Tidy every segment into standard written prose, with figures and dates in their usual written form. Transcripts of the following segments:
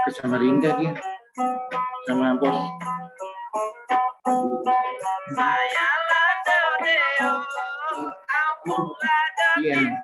Ke Samarinda dia sama bos. Iya.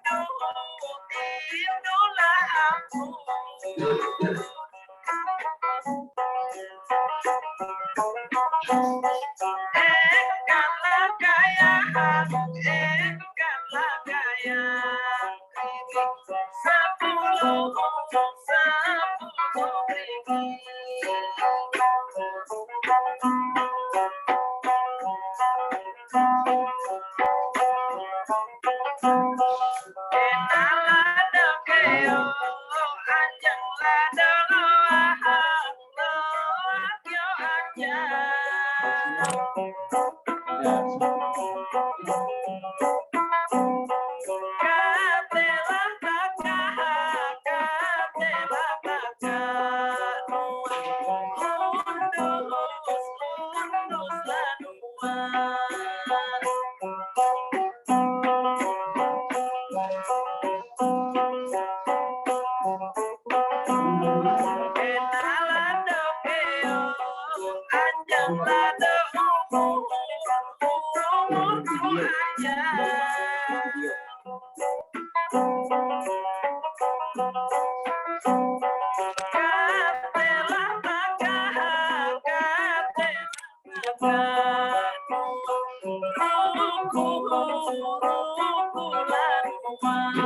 Iya,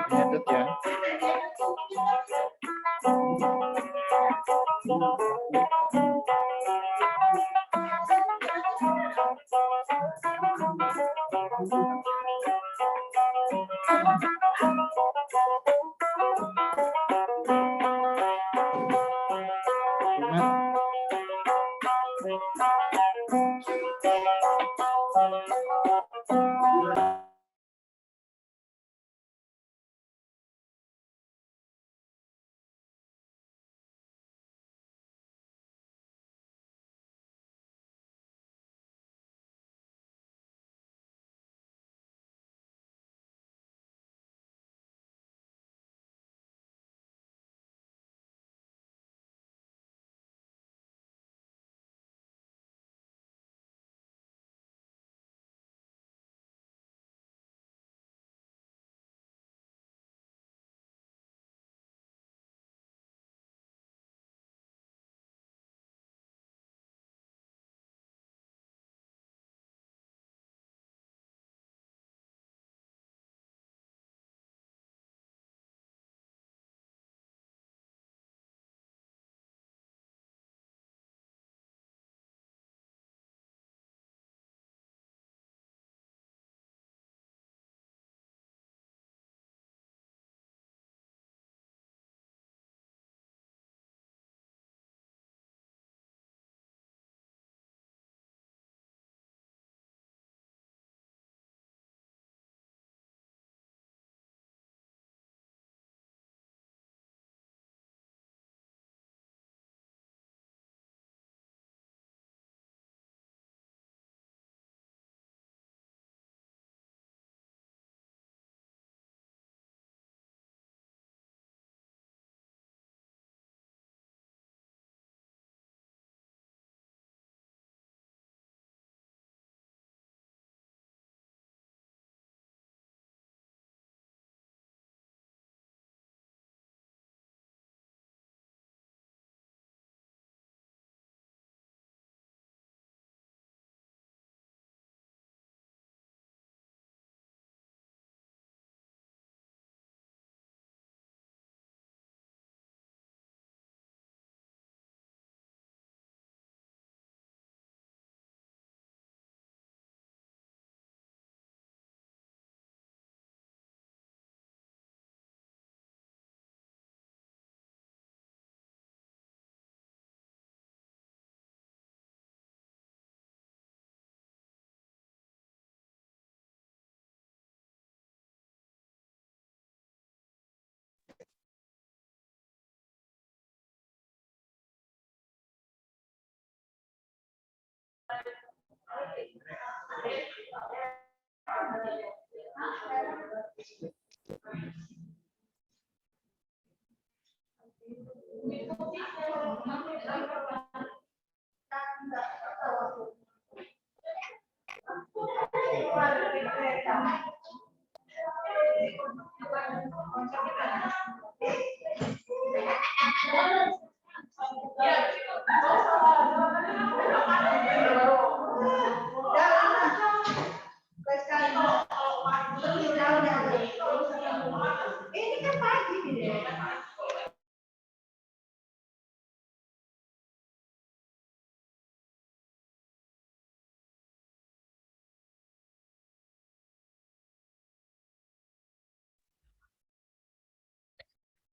penyatet ya.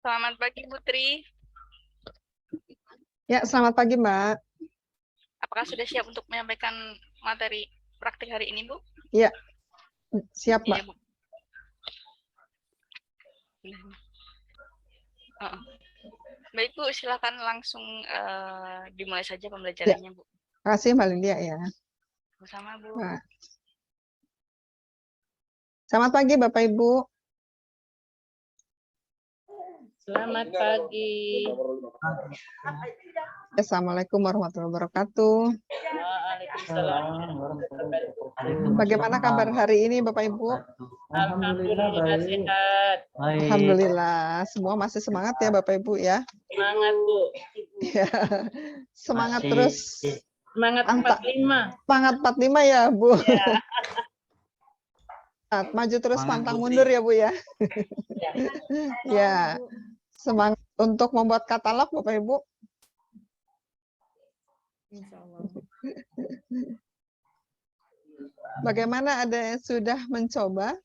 Selamat pagi, Putri. Ya, selamat pagi, Mbak. Apakah sudah siap untuk menyampaikan materi praktik hari ini, Bu? Iya, siap, Mbak. Iya, Bu. Baik, Bu, silakan langsung dimulai saja pembelajarannya, Bu. Terima kasih, Mbak Lydia ya. Bersama, Bu. Mbak. Selamat pagi, Bapak Ibu. Selamat pagi. Assalamualaikum warahmatullahi wabarakatuh. Waalaikumsalam. Bagaimana kabar hari ini Bapak Ibu? Alhamdulillah sehat. Alhamdulillah, semua masih semangat ya Bapak Ibu ya. Semangat Bu. Ya, semangat terus. Semangat 45. Semangat 45 ya Bu. Ya. Maju terus pantang mundur ya Bu ya. Ya. Ya, semangat untuk membuat katalog Bapak Ibu. Bagaimana, ada yang sudah mencoba?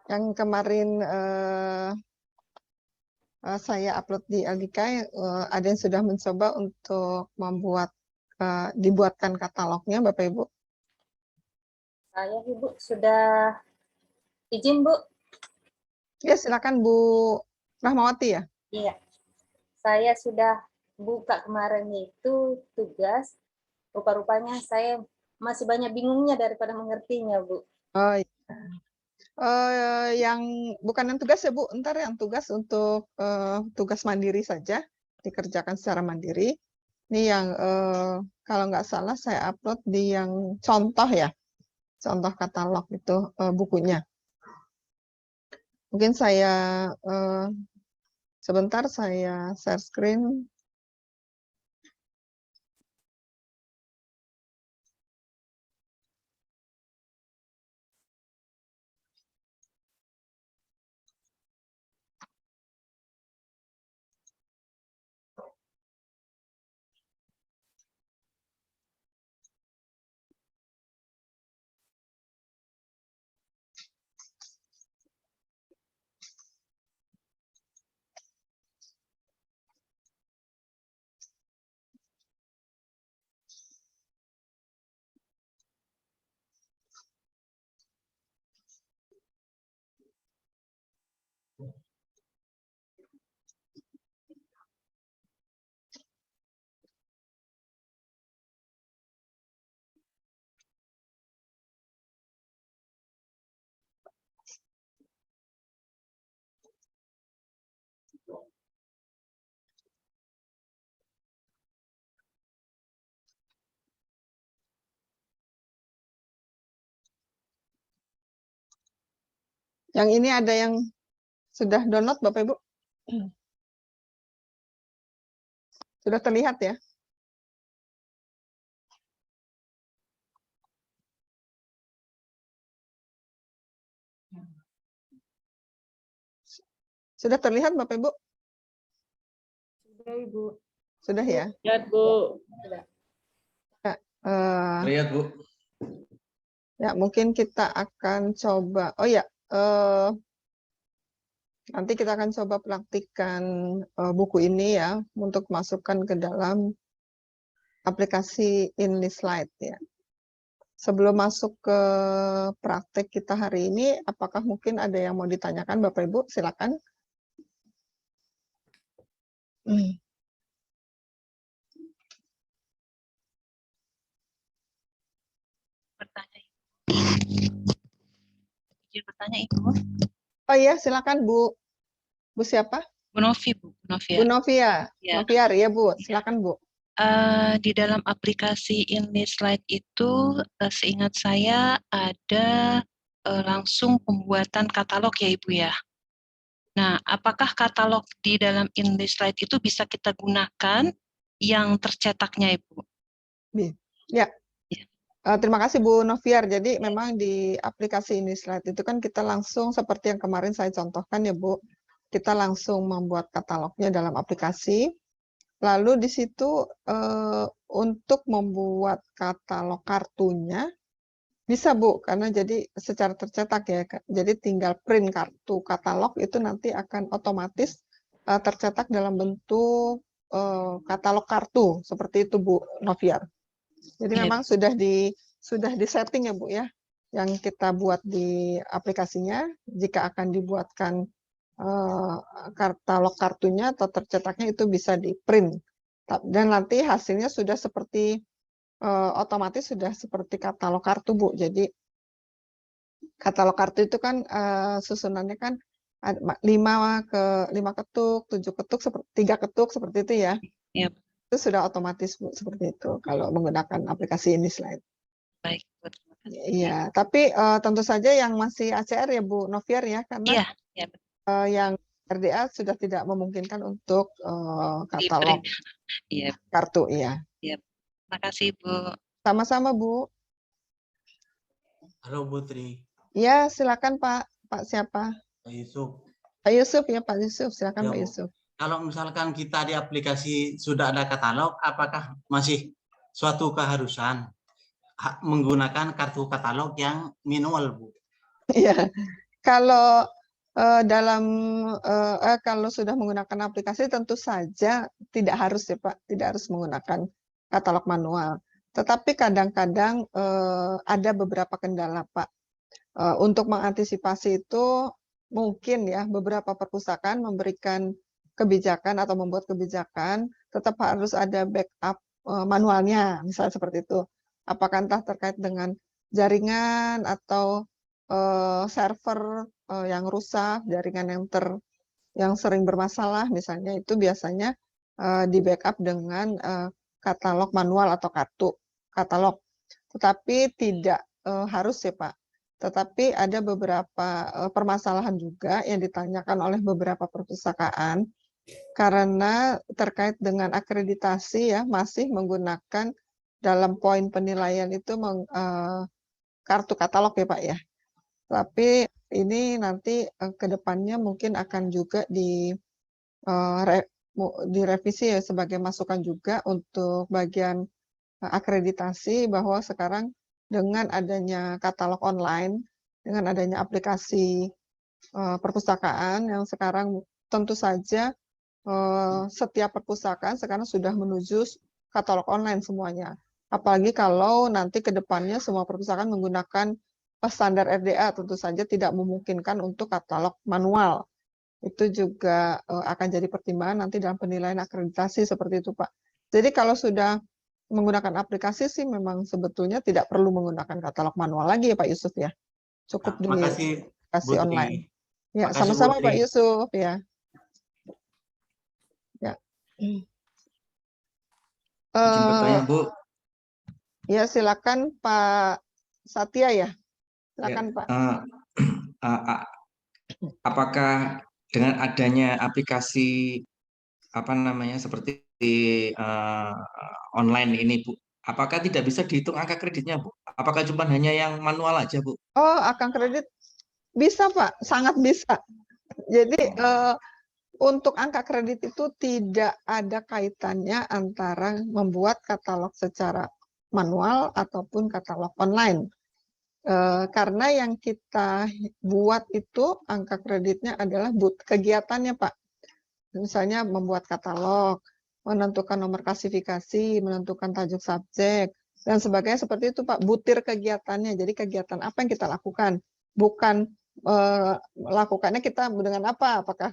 Yang kemarin saya upload di LGK, ada yang sudah mencoba untuk membuat dibuatkan katalognya Bapak Ibu? Saya Ibu sudah izin Bu. Ya, silakan Bu Rahmawati ya. Iya. Saya sudah buka kemarin itu tugas. Rupa-rupanya saya masih banyak bingungnya daripada mengertinya, Bu. Oh iya. Yang bukan yang tugas ya Bu, ntar yang tugas untuk tugas mandiri saja, dikerjakan secara mandiri. Ini yang kalau nggak salah saya upload di yang contoh ya, contoh katalog itu bukunya. Mungkin saya sebentar saya share screen. Yang ini ada yang sudah download Bapak Ibu? Sudah terlihat ya? Sudah terlihat Bapak Ibu? Sudah Ibu. Sudah ya? Lihat Bu. Sudah. Lihat Bu. Ya, mungkin kita akan coba. Oh ya, nanti kita akan coba praktikkan buku ini ya untuk masukkan ke dalam aplikasi InListLite ya. Sebelum masuk ke praktek kita hari ini, apakah mungkin ada yang mau ditanyakan Bapak Ibu? Silakan. Izin bertanya Ibu. Oh iya, silakan Bu. Bu siapa? Bu Novi, Bu. Bu Novia. Ya. Noviar ya Bu. Silakan Bu. Di dalam aplikasi InListLite itu, seingat saya ada langsung pembuatan katalog ya Ibu ya. Nah, apakah katalog di dalam InListLite itu bisa kita gunakan yang tercetaknya Ibu? Ya. Terima kasih Bu Noviar. Jadi memang di aplikasi InListLite itu kan kita langsung seperti yang kemarin saya contohkan ya Bu. Kita langsung membuat katalognya dalam aplikasi. Lalu di situ untuk membuat katalog kartunya bisa Bu, karena jadi secara tercetak ya. Jadi tinggal print kartu katalog itu nanti akan otomatis tercetak dalam bentuk katalog kartu seperti itu Bu Noviar. Jadi memang sudah di setting ya Bu ya, yang kita buat di aplikasinya. Jika akan dibuatkan katalog kartunya atau tercetaknya itu bisa di print dan nanti hasilnya sudah seperti otomatis sudah seperti katalog kartu Bu. Jadi katalog kartu itu kan susunannya kan 5 ketuk, 7 ketuk, 3 ketuk seperti itu ya. Yap. Itu sudah otomatis Bu seperti itu kalau menggunakan aplikasi IndiSlide. Baik, Bu. Terima kasih. Iya, tapi tentu saja yang masih ACR ya Bu Noviar ya, karena Iya, ya, yang RDA sudah tidak memungkinkan untuk katalog iya, kartu ya. iya. Terima kasih, Bu. Sama-sama Bu. Halo Putri, Ya, silakan Pak. Pak siapa? Pak Yusuf. Pak Yusuf ya, Pak Yusuf. Silakan Ya, Pak Bu. Yusuf. Kalau misalkan kita di aplikasi sudah ada katalog, apakah masih suatu keharusan menggunakan kartu katalog yang manual, Bu? Iya. Kalau kalau sudah menggunakan aplikasi tentu saja tidak harus ya Pak, tidak harus menggunakan katalog manual. Tetapi kadang-kadang ada beberapa kendala Pak. Untuk mengantisipasi itu mungkin ya beberapa perpustakaan memberikan kebijakan atau membuat kebijakan tetap harus ada backup manualnya, misalnya seperti itu. Apakah entah terkait dengan jaringan atau server yang rusak, jaringan yang sering bermasalah, misalnya itu biasanya di backup dengan katalog manual atau kartu katalog. Tetapi tidak harus ya Pak. Tetapi ada beberapa permasalahan juga yang ditanyakan oleh beberapa perpustakaan karena terkait dengan akreditasi ya masih menggunakan dalam poin penilaian itu kartu katalog ya Pak ya. Tapi ini nanti ke depannya mungkin akan juga direvisi ya sebagai masukan juga untuk bagian akreditasi bahwa sekarang dengan adanya katalog online, dengan adanya aplikasi perpustakaan yang sekarang tentu saja setiap perpustakaan sekarang sudah menuju katalog online semuanya. Apalagi kalau nanti ke depannya semua perpustakaan menggunakan standar RDA, tentu saja tidak memungkinkan untuk katalog manual. Itu juga akan jadi pertimbangan nanti dalam penilaian akreditasi seperti itu Pak. Jadi kalau sudah menggunakan aplikasi sih memang sebetulnya tidak perlu menggunakan katalog manual lagi ya Pak Yusuf ya. Cukup di Makasih, aplikasi Putri. online. Ya, Makasih, sama-sama Putri. Pak Yusuf ya. Ya. Izin bertanya, Bu. Ya, silakan Pak Satya ya. Silakan Pak. Apakah dengan adanya aplikasi seperti online ini, Bu, apakah tidak bisa dihitung angka kreditnya, Bu? Apakah cuma hanya yang manual aja, Bu? Oh, akan kredit bisa Pak, sangat bisa. Jadi untuk angka kredit itu tidak ada kaitannya antara membuat katalog secara manual ataupun katalog online. Karena yang kita buat itu angka kreditnya adalah kegiatannya Pak. Misalnya membuat katalog, menentukan nomor klasifikasi, menentukan tajuk subjek, dan sebagainya seperti itu Pak. Butir kegiatannya, jadi kegiatan apa yang kita lakukan. Bukan lakukannya kita dengan apa, apakah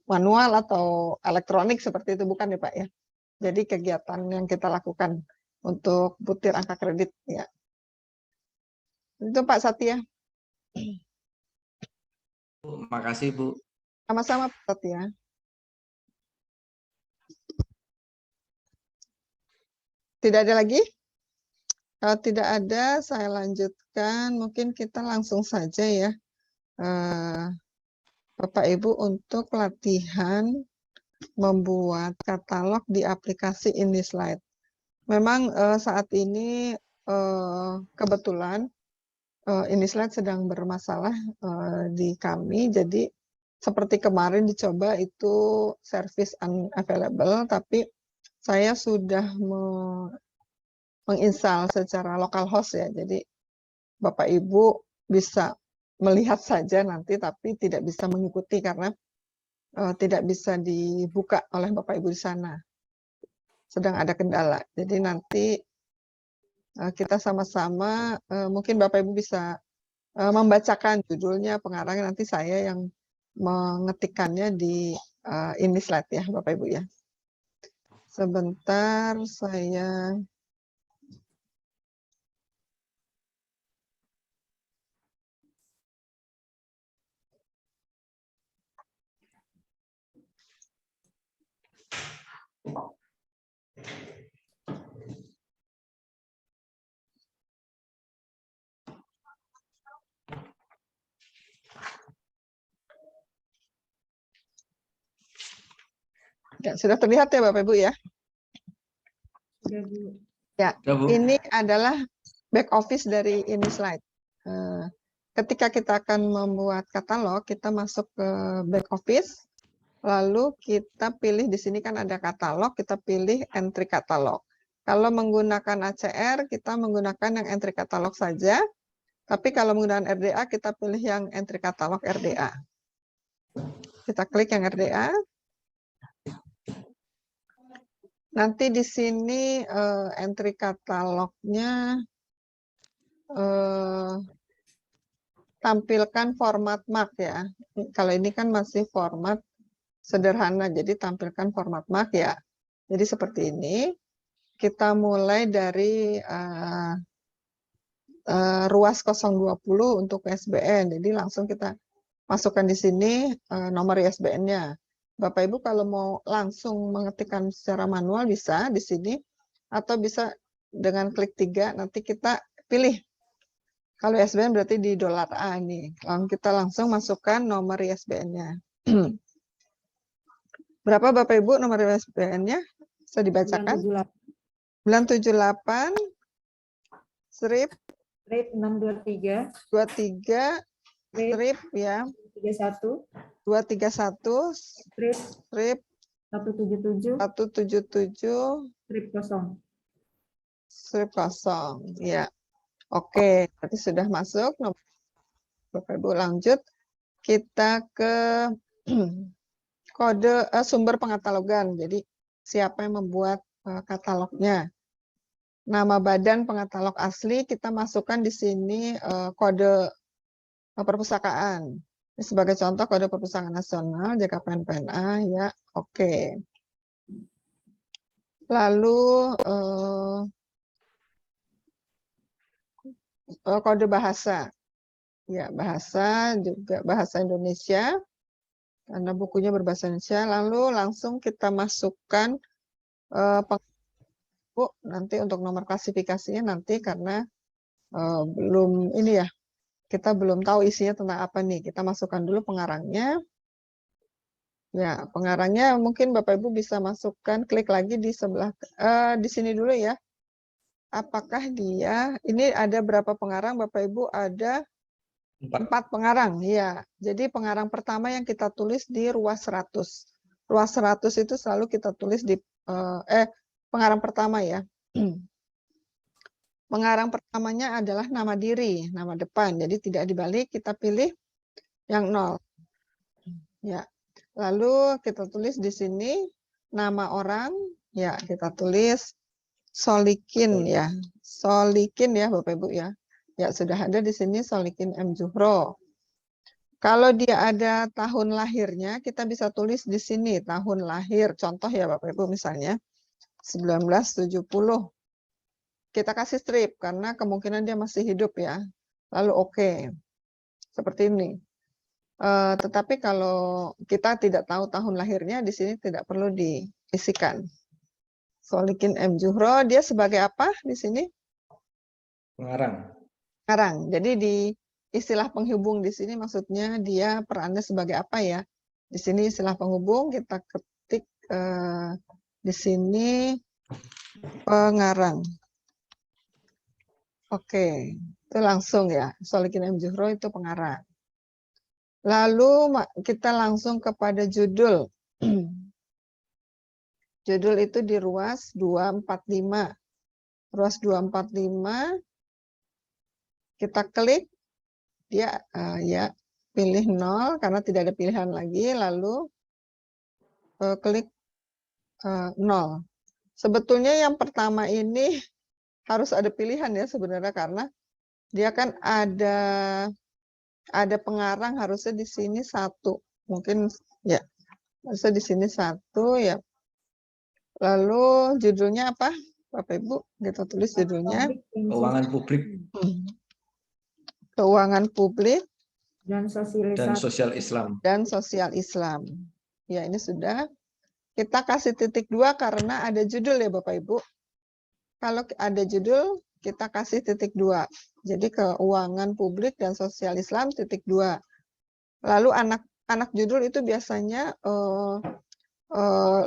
manual atau elektronik seperti itu, bukan ya Pak ya. Jadi kegiatan yang kita lakukan untuk butir angka kredit ya. Itu Pak Satya. Bu, makasih, Bu. Sama-sama Pak Satya. Tidak ada lagi? Kalau tidak ada, saya lanjutkan. Mungkin kita langsung saja ya. Bapak Ibu untuk latihan membuat katalog di aplikasi IndiSlide. Memang saat ini kebetulan IndiSlide sedang bermasalah di kami, jadi seperti kemarin dicoba itu service unavailable, tapi saya sudah menginstal secara localhost ya, jadi Bapak Ibu bisa melihat saja nanti, tapi tidak bisa mengikuti karena tidak bisa dibuka oleh Bapak Ibu di sana. Sedang ada kendala. Jadi nanti kita sama-sama, mungkin Bapak Ibu bisa membacakan judulnya, pengarangnya, nanti saya yang mengetikkannya di IndiSlide ya Bapak Ibu ya. Sebentar saya... Ya, sudah terlihat ya Bapak Ibu ya? Sudah, Bu. Ya, Ya, Bu. ini adalah back office dari IndiSlide. Ketika kita akan membuat katalog, kita masuk ke back office, lalu kita pilih di sini kan ada katalog, kita pilih entry katalog. Kalau menggunakan ACR, kita menggunakan yang entry katalog saja, tapi kalau menggunakan RDA, kita pilih yang entry katalog RDA. Kita klik yang RDA. Nanti di sini entry katalognya tampilkan format mark ya. Kalau ini kan masih format sederhana, jadi tampilkan format mark ya. Jadi seperti ini. Kita mulai dari ruas 020 untuk ISBN. Jadi langsung kita masukkan di sini nomor ISBN-nya. Bapak Ibu kalau mau langsung mengetikkan secara manual bisa di sini, atau bisa dengan klik 3 nanti kita pilih. Kalau ISBN berarti di $A nih. Lalu kita langsung masukkan nomor ISBN-nya. Berapa Bapak Ibu nomor ISBN-nya? Bisa dibacakan? 978 strip 623 23 strip ya 31 231 strip 177 strip 0 ya. Oke, berarti sudah masuk. Bapak Ibu lanjut, kita ke kode sumber pengatalogan. Jadi siapa yang membuat katalognya? Nama badan pengatalog asli kita masukkan di sini kode perpustakaan. Ini sebagai contoh kode perpustakaan nasional JKPN PNA ya. Oke. Lalu kode bahasa. Ya, bahasa juga bahasa Indonesia. Karena bukunya berbahasa Indonesia. Lalu langsung kita masukkan nanti untuk nomor klasifikasinya nanti karena belum ini ya, kita belum tahu isinya tentang apa nih. Kita masukkan dulu pengarangnya. Ya, pengarangnya mungkin Bapak Ibu bisa masukkan, klik lagi di sebelah, di sini dulu ya. Apakah dia, ini ada berapa pengarang Bapak Ibu? Ada 4 pengarang, ya. Jadi pengarang pertama yang kita tulis di ruas 100. Ruas 100 itu selalu kita tulis di, pengarang pertama ya. Pengarang pertamanya adalah nama diri, nama depan. Jadi tidak dibalik, kita pilih yang 0. Ya. Lalu kita tulis di sini nama orang, ya kita tulis Solikin ya. Solikin ya Bapak Ibu ya. Ya sudah ada di sini Solikin M. Juhro. Kalau dia ada tahun lahirnya, kita bisa tulis di sini tahun lahir. Contoh ya Bapak Ibu misalnya 1970. Kita kasih strip karena kemungkinan dia masih hidup ya. Lalu oke. Seperti ini. Tetapi kalau kita tidak tahu tahun lahirnya, di sini tidak perlu diisikan. Solikin M. Juhro, dia sebagai apa di sini? Pengarang. Pengarang. Jadi di istilah penghubung di sini maksudnya dia perannya sebagai apa ya? Di sini istilah penghubung kita ketik di sini pengarang. Oke, itu langsung ya. Solikin M. Juhro itu pengarang. Lalu kita langsung kepada judul. Judul itu di ruas 245. Ruas 245, kita klik, dia ya pilih 0 karena tidak ada pilihan lagi, lalu klik 0. Sebetulnya yang pertama ini harus ada pilihan ya sebenarnya karena dia kan ada pengarang harusnya di sini 1, mungkin ya harusnya di sini 1 ya. Lalu judulnya apa Bapak Ibu? Kita tulis judulnya Keuangan publik Keuangan publik dan dan sosial Islam. dan sosial Islam. Ya ini sudah. kita kasih titik 2 karena ada judul ya Bapak Ibu. Kalau ada judul, kita kasih titik 2. Jadi keuangan publik dan sosial Islam titik 2. Lalu anak judul itu biasanya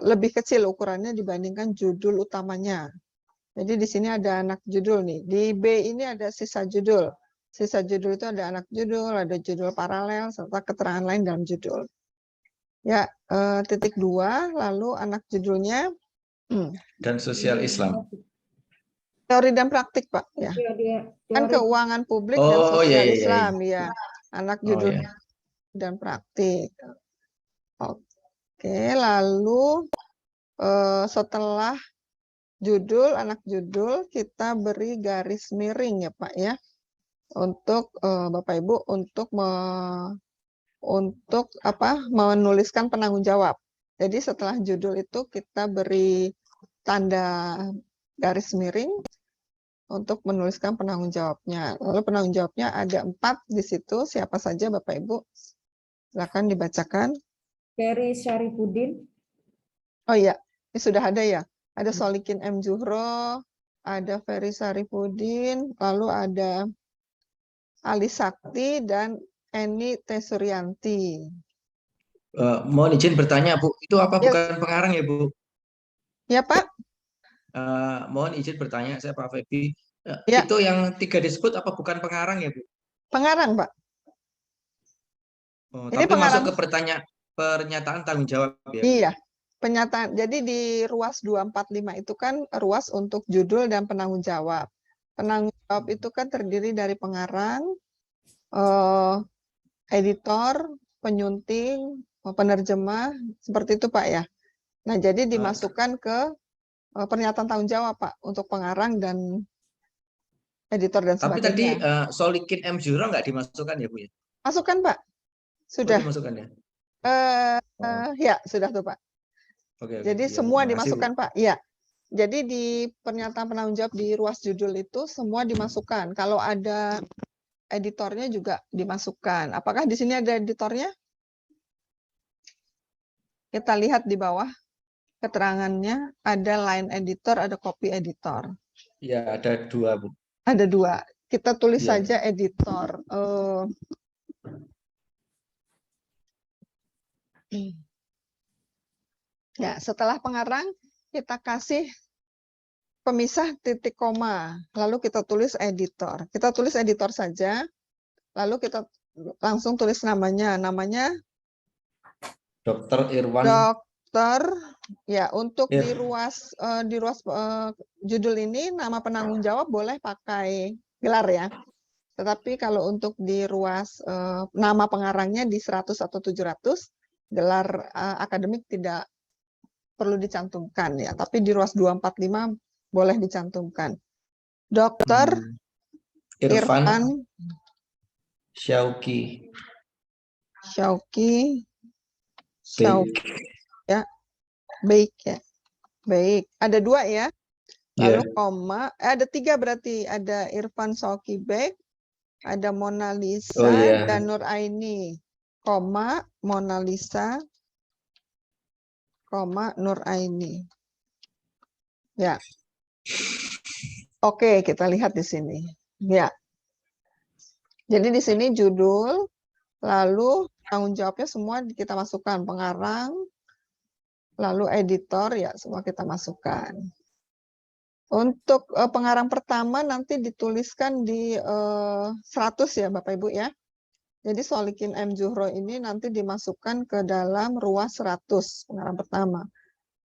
lebih kecil ukurannya dibandingkan judul utamanya. Jadi di sini ada anak judul nih. Di B ini ada sisa judul. Sisa judul itu ada anak judul, ada judul paralel, serta keterangan lain dalam judul. Ya, titik 2, lalu anak judulnya Dan sosial Islam. teori dan praktik, Pak. Ya. Kan keuangan publik dan Oh, sosial iya, iya, Islam, ya. Anak Oh, judulnya dan praktik. Oke, lalu setelah judul, anak judul, kita beri garis miring ya Pak ya. Untuk Bapak Ibu untuk menuliskan penanggung jawab. Jadi setelah judul itu kita beri tanda garis miring untuk menuliskan penanggung jawabnya. Lalu penanggung jawabnya ada 4 di situ. Siapa saja Bapak Ibu? Silakan dibacakan. Ferry Syarifuddin. Oh iya, ini sudah ada ya. Ada Solikin M. Juhro, ada Ferry Syarifuddin, lalu ada Ali Sakti dan Eni Tesuryanti. Mohon izin bertanya, Bu. Itu apa Ya. bukan pengarang ya, Bu? Ya Pak? Mohon izin bertanya, saya Pak Febi. Ya. Itu yang 3 disebut apa bukan pengarang ya, Bu? Pengarang, Pak. Ini tapi pengarang. Masuk ke pernyataan tanggung jawab ya? Iya. Penyataan. Jadi di ruas 245 itu kan ruas untuk judul dan penanggung jawab. Penanggung jawab itu kan terdiri dari pengarang, editor, penyunting, penerjemah, seperti itu Pak ya. Nah, jadi dimasukkan ke pernyataan tanggung jawab Pak untuk pengarang dan editor dan sebagainya. Tapi tadi Solikin M. Juhro nggak dimasukkan ya Bu ya? Masukkan Pak. Sudah. Dimasukkan ya? Ya, sudah tuh Pak. Oke, jadi ya, semua dimasukkan Pak. Iya. Jadi di pernyataan penanggung jawab di ruas judul itu semua dimasukkan. Kalau ada editornya juga dimasukkan. Apakah di sini ada editornya? Kita lihat di bawah keterangannya ada line editor, ada copy editor. Ya, ada 2 Bu. Ada 2. Kita tulis saja editor. Ya, setelah pengarang kita kasih pemisah titik koma, lalu kita tulis editor. Kita tulis editor saja, lalu kita langsung tulis namanya. Namanya Dr. Irwan. Dokter. Ya, untuk di ruas judul ini nama penanggung jawab boleh pakai gelar ya. Tetapi kalau untuk di ruas nama pengarangnya di 100 atau 700, gelar akademik tidak perlu dicantumkan ya, tapi di ruas 245 boleh dicantumkan. Dokter Irfan Syauqi ya, baik ya, baik. Ada 2 ya, lalu koma, ada 3 berarti, ada Irfan Syauqi baik, ada Mona Lisa dan Nur Aini, koma Mona Lisa, koma Nur Aini. Ya. Oke, kita lihat di sini. Ya. Jadi di sini judul, lalu tanggung jawabnya semua kita masukkan, pengarang, lalu editor ya semua kita masukkan. Untuk pengarang pertama nanti dituliskan di 100 ya Bapak Ibu ya. Jadi Solikin M. Juhro ini nanti dimasukkan ke dalam ruas 100, pengarang pertama.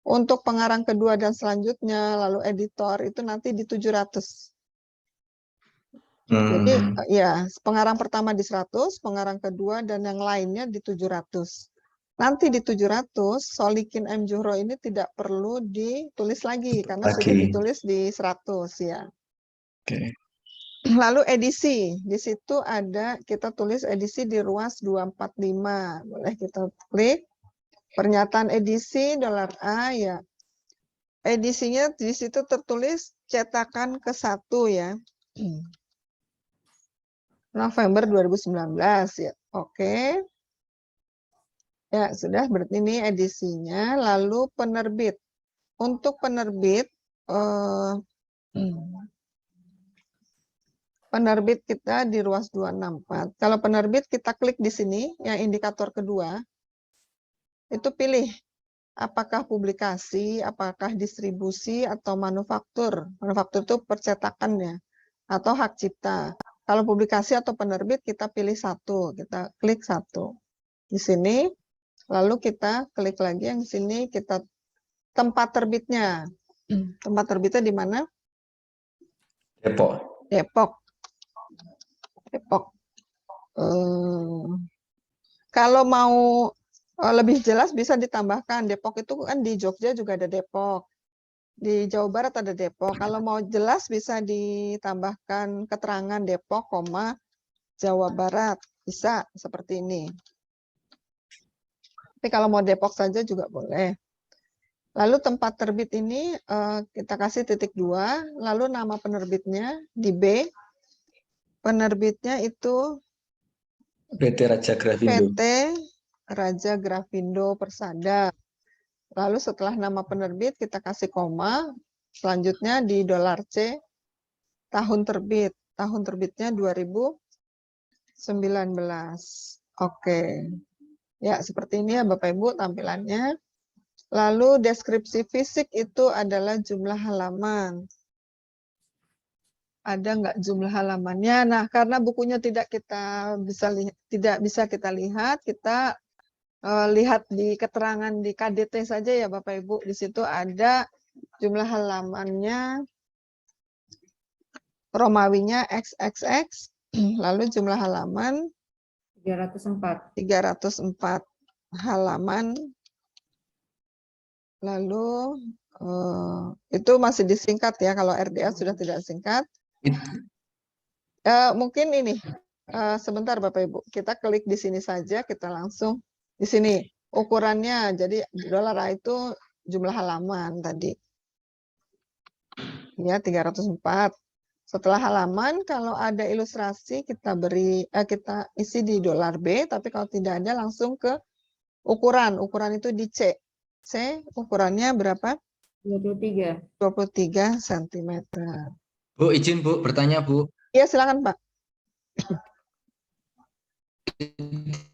Untuk pengarang kedua dan selanjutnya, lalu editor, itu nanti di 700. Jadi ya, pengarang pertama di 100, pengarang kedua dan yang lainnya di 700. Nanti di 700, Solikin M. Juhro ini tidak perlu ditulis lagi, karena sudah ditulis di 100 ya. Oke. Lalu edisi, di situ ada, kita tulis edisi di ruas 245. Boleh kita klik. Pernyataan edisi $A ya. Edisinya di situ tertulis cetakan ke-1 ya. November 2019 ya. Oke. Ya, sudah, berarti ini edisinya. Lalu penerbit. Untuk penerbit, penerbit kita di ruas 264. Kalau penerbit kita klik di sini, yang indikator kedua, itu pilih apakah publikasi, apakah distribusi, atau manufaktur. Manufaktur itu percetakannya, atau hak cipta. Kalau publikasi atau penerbit, kita pilih satu, kita klik satu. Di sini, lalu kita klik lagi yang di sini, kita tempat terbitnya. Tempat terbitnya di mana? Depok. Depok. Depok. Kalau mau lebih jelas bisa ditambahkan. Depok itu kan di Jogja juga ada Depok. Di Jawa Barat ada Depok. Kalau mau jelas bisa ditambahkan keterangan Depok, Jawa Barat. Bisa seperti ini. Tapi kalau mau Depok saja juga boleh. Lalu tempat terbit ini kita kasih titik 2. Lalu nama penerbitnya di B. Penerbitnya itu PT Raja Grafindo. PT Raja Grafindo Persada. Lalu setelah nama penerbit kita kasih koma. Selanjutnya di $C tahun terbit. Tahun terbitnya 2019. Oke. Ya, seperti ini ya Bapak Ibu tampilannya. Lalu deskripsi fisik itu adalah jumlah halaman. Ada nggak jumlah halamannya? Nah, karena bukunya tidak bisa kita lihat, kita lihat di keterangan di KDT saja ya Bapak Ibu. Di situ ada jumlah halamannya, Romawinya XXX, lalu jumlah halaman 304. 304 halaman. Lalu itu masih disingkat ya, kalau RDA sudah tidak singkat. Mungkin ini, sebentar Bapak Ibu, kita klik di sini saja, kita langsung di sini ukurannya. Jadi $A itu jumlah halaman tadi. Ya, 304. Setelah halaman, kalau ada ilustrasi kita kita isi di $B, tapi kalau tidak ada langsung ke ukuran. Ukuran itu di C. C ukurannya berapa? 23. 23 cm. Bu, izin Bu, bertanya Bu. Iya, silakan Pak.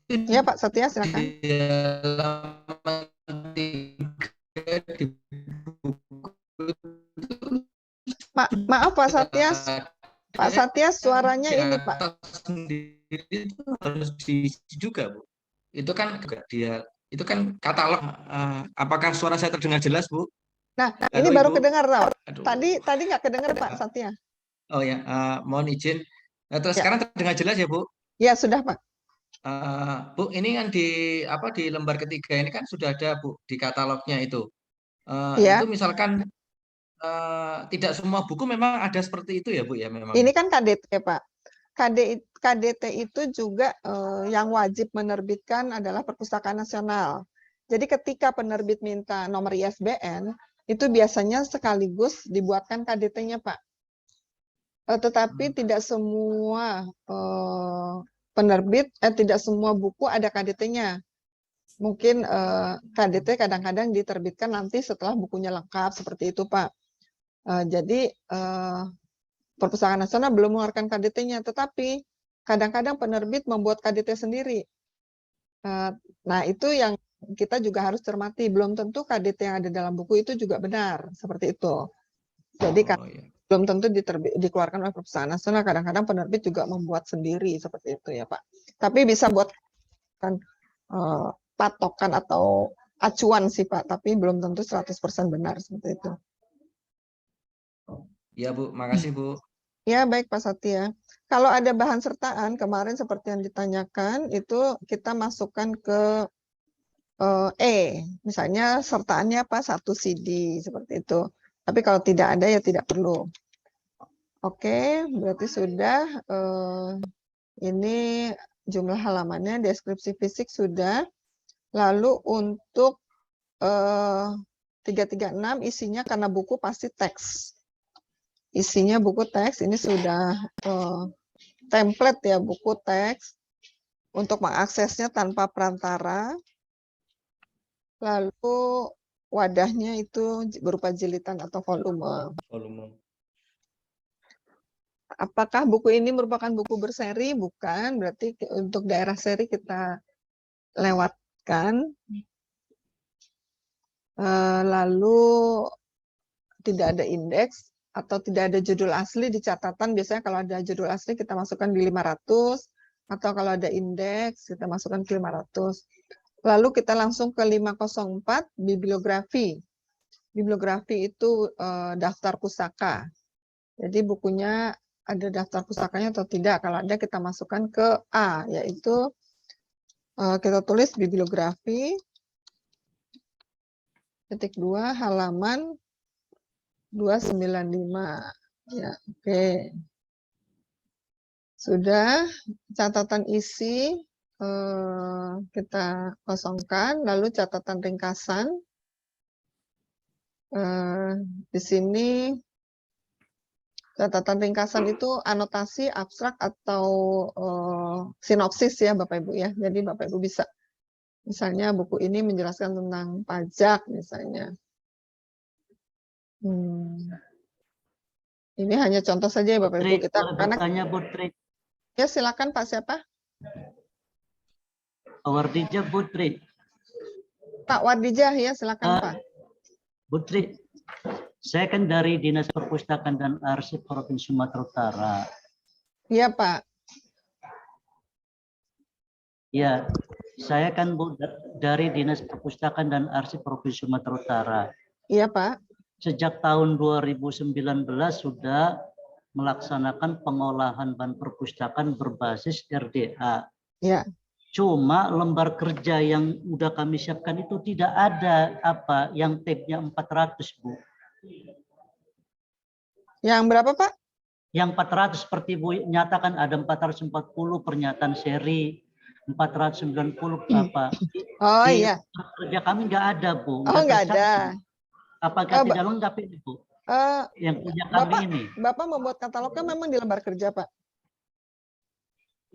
Iya Pak Setia, silakan. Di halaman 3 di buku Maaf Pak Satya. Pak Satya suaranya ini Pak. Sendiri itu harus diisi juga Bu. Itu kan katalog. Apakah suara saya terdengar jelas Bu? Nah, Halo, ini baru Ibu. kedengar Raul. Aduh. Tadi nggak kedengar Pak Satya. Oh ya, mohon izin. Terus Ya. sekarang terdengar jelas ya Bu? Ya sudah Pak. Bu, ini kan di lembar ketiga ini kan sudah ada Bu di katalognya itu. Ya. Itu misalkan tidak semua buku memang ada seperti itu ya Bu ya memang. Ini kan KDT Pak. KDT itu juga yang wajib menerbitkan adalah Perpustakaan Nasional. Jadi ketika penerbit minta nomor ISBN, itu biasanya sekaligus dibuatkan KDT-nya Pak. Tetapi tidak semua penerbit, tidak semua buku ada KDT-nya. Mungkin KDT kadang-kadang diterbitkan nanti setelah bukunya lengkap, seperti itu Pak. Jadi Perpustakaan Nasional belum mengeluarkan KDT-nya, tetapi kadang-kadang penerbit membuat KDT sendiri. Nah, itu yang kita juga harus cermati. Belum tentu KDT yang ada dalam buku itu juga benar, seperti itu. Jadi belum tentu dikeluarkan oleh Perpustakaan Nasional. Kadang-kadang penerbit juga membuat sendiri, seperti itu ya Pak. Tapi bisa buat patokan atau acuan sih Pak, tapi belum tentu 100% benar, seperti itu. Ya Bu, makasih Bu. Ya baik Pak Satya. Kalau ada bahan sertaan kemarin seperti yang ditanyakan itu kita masukkan ke misalnya sertaannya apa 1 CD seperti itu. Tapi kalau tidak ada ya tidak perlu. Oke, berarti sudah ini jumlah halamannya, deskripsi fisik sudah. Lalu untuk 336 isinya karena buku pasti teks. Isinya buku teks, ini sudah template ya, buku teks. Untuk mengaksesnya tanpa perantara, lalu wadahnya itu berupa jilitan atau volume. Apakah buku ini merupakan buku berseri? Bukan, berarti untuk daerah seri kita lewatkan. Lalu tidak ada indeks atau tidak ada judul asli di catatan. Biasanya kalau ada judul asli kita masukkan di 500, atau kalau ada indeks kita masukkan ke 500. Lalu kita langsung ke 504, bibliografi. Bibliografi itu daftar pusaka. Jadi bukunya ada daftar pusakanya atau tidak. Kalau ada kita masukkan ke A, yaitu kita tulis bibliografi, titik 2, halaman 295. Ya, oke. Sudah, catatan isi kita kosongkan, lalu catatan ringkasan. Di sini catatan ringkasan itu anotasi, abstrak, atau sinopsis ya Bapak Ibu ya. Jadi Bapak Ibu bisa, misalnya buku ini menjelaskan tentang pajak misalnya. Ini hanya contoh saja ya Bapak Ibu. Kita karena Putri. Ya silakan Pak, siapa? Wardijah Putri. Pak Wardijah ya, silakan Pak. Putri, saya kan dari Dinas Perpustakaan dan Arsip Provinsi Sumatera Utara. Iya Pak. Ya, saya kan dari Dinas Perpustakaan dan Arsip Provinsi Sumatera Utara. Iya Pak. Sejak tahun 2019 sudah melaksanakan pengolahan bahan perpustakaan berbasis RDA. Ya. Cuma lembar kerja yang udah kami siapkan itu tidak ada yang tab-nya 400, Bu. Yang berapa, Pak? Yang 400 seperti Bu nyatakan ada 440 pernyataan seri, 490 apa. Oh Di iya. kerja kami nggak ada, Bu. Oh nggak ada. Apakah tidak lengkap ini, Bu? Yang punya kami ini. Bapak membuat katalognya memang di lembar kerja, Pak?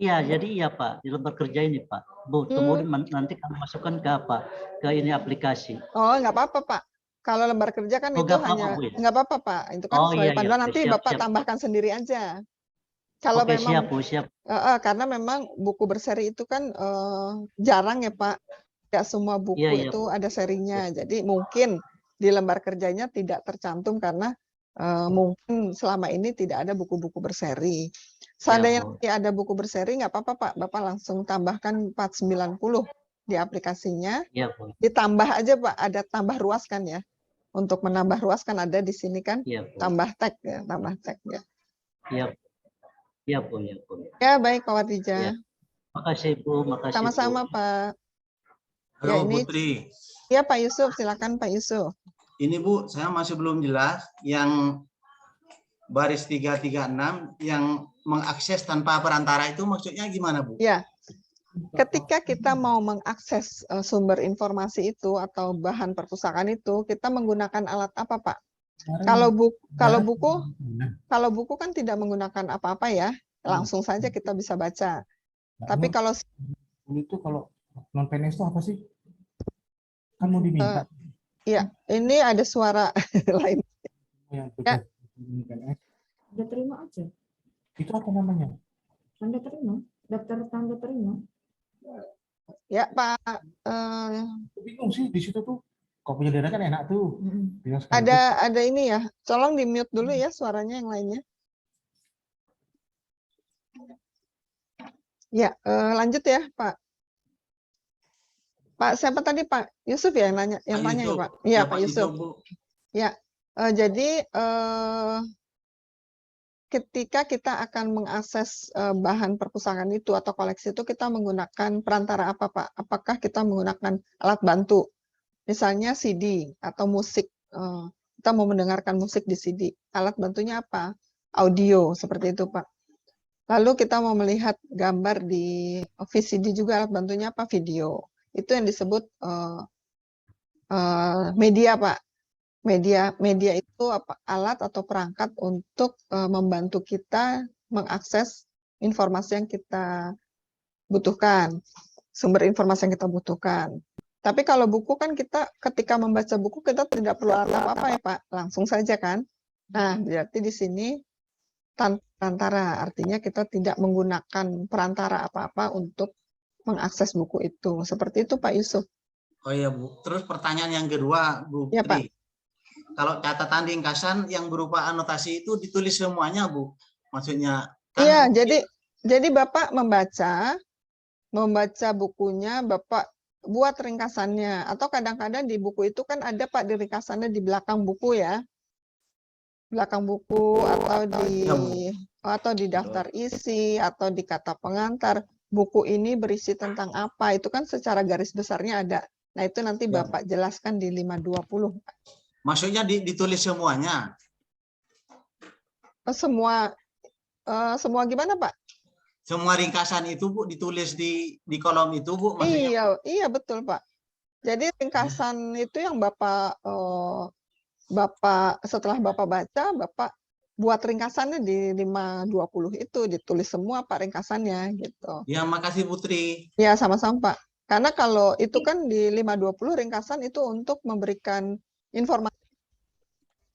Iya, jadi iya Pak, di lembar kerja ini Pak. Bu, kemudian nanti kami masukkan ke apa? Ke ini aplikasi. Oh, nggak apa-apa Pak. Kalau lembar kerja kan itu hanya nggak apa-apa Pak. Itu kan sebagai panduan, nanti siap, Bapak siap. tambahkan sendiri aja. Kalau Oke, memang siap Bu, siap. Karena memang buku berseri itu kan jarang ya Pak. Nggak semua buku itu ada serinya. Jadi mungkin di lembar kerjanya tidak tercantum karena mungkin selama ini tidak ada buku-buku berseri. Seandainya nanti ada buku berseri, nggak apa-apa Pak. Bapak langsung tambahkan 490 di aplikasinya. Ya, Bu. Ditambah aja Pak, ada tambah ruas kan ya. Untuk menambah ruas kan ada di sini kan, ya, tambah tag ya, tambah tag ya. Iya, ya, Bu, ya, Bu. Ya baik Pak Wardijah. Ya. Makasih Bu, makasih. Sama-sama Pak. Halo Ya, ini... Putri. Ya Pak Yusuf, silakan Pak Yusuf. Ini Bu, saya masih belum jelas yang baris 336 yang mengakses tanpa perantara itu maksudnya gimana Bu? Ya, ketika kita mau mengakses sumber informasi itu atau bahan perpustakaan itu, kita menggunakan alat apa Pak? Kalau buku kan tidak menggunakan apa-apa ya, langsung saja kita bisa baca. Tapi kalau itu kalau non PNS itu apa sih? Kan mau diminta. Iya, ini ada suara lain. Ya. Udah terima aja. Itu apa namanya? Tanda terima. Daftar tanda terima. Ya Pak. Bingung sih di situ tuh. Kok punya daerah kan enak tuh. Ada ini ya. Tolong di mute dulu ya suaranya yang lainnya. Ya, lanjut ya Pak. Pak siapa tadi Pak Yusuf ya yang nanya, yang tanya ya Pak? Iya Pak Yusuf. Ya, jadi ketika kita akan mengakses bahan perpustakaan itu atau koleksi itu, kita menggunakan perantara apa Pak? Apakah kita menggunakan alat bantu? Misalnya CD atau musik. Kita mau mendengarkan musik di CD. Alat bantunya apa? Audio, seperti itu Pak. Lalu kita mau melihat gambar di VCD juga, alat bantunya apa? Video. Itu yang disebut media Pak. Media itu alat atau perangkat untuk membantu kita mengakses informasi yang kita butuhkan, sumber informasi yang kita butuhkan. Tapi kalau buku kan kita ketika membaca buku kita tidak perlu apa-apa ya Pak, langsung saja kan. Nah, berarti di sini tanpa perantara, artinya kita tidak menggunakan perantara apa-apa untuk mengakses buku itu. Seperti itu Pak Yusuf. Oh iya Bu. Terus pertanyaan yang kedua Bu Ya, Putri. Kalau catatan ringkasan yang berupa anotasi itu ditulis semuanya Bu. Maksudnya kan Iya, jadi Bapak membaca bukunya, Bapak buat ringkasannya. Atau kadang-kadang di buku itu kan ada Pak di ringkasannya di belakang buku ya. Belakang buku atau di daftar isi atau di kata pengantar. Buku ini berisi tentang apa? Itu kan secara garis besarnya ada. Nah, itu nanti Ya. Bapak jelaskan di 520. maksudnya ditulis semuanya. Semua gimana Pak? Semua ringkasan itu Bu ditulis di kolom itu Bu maksudnya. Iya betul Pak. Jadi ringkasan itu yang Bapak setelah Bapak baca, Bapak buat ringkasannya di 520 itu ditulis semua Pak ringkasannya gitu. Ya, makasih Putri. Ya, sama-sama Pak. Karena kalau itu kan di 520 ringkasan itu untuk memberikan informasi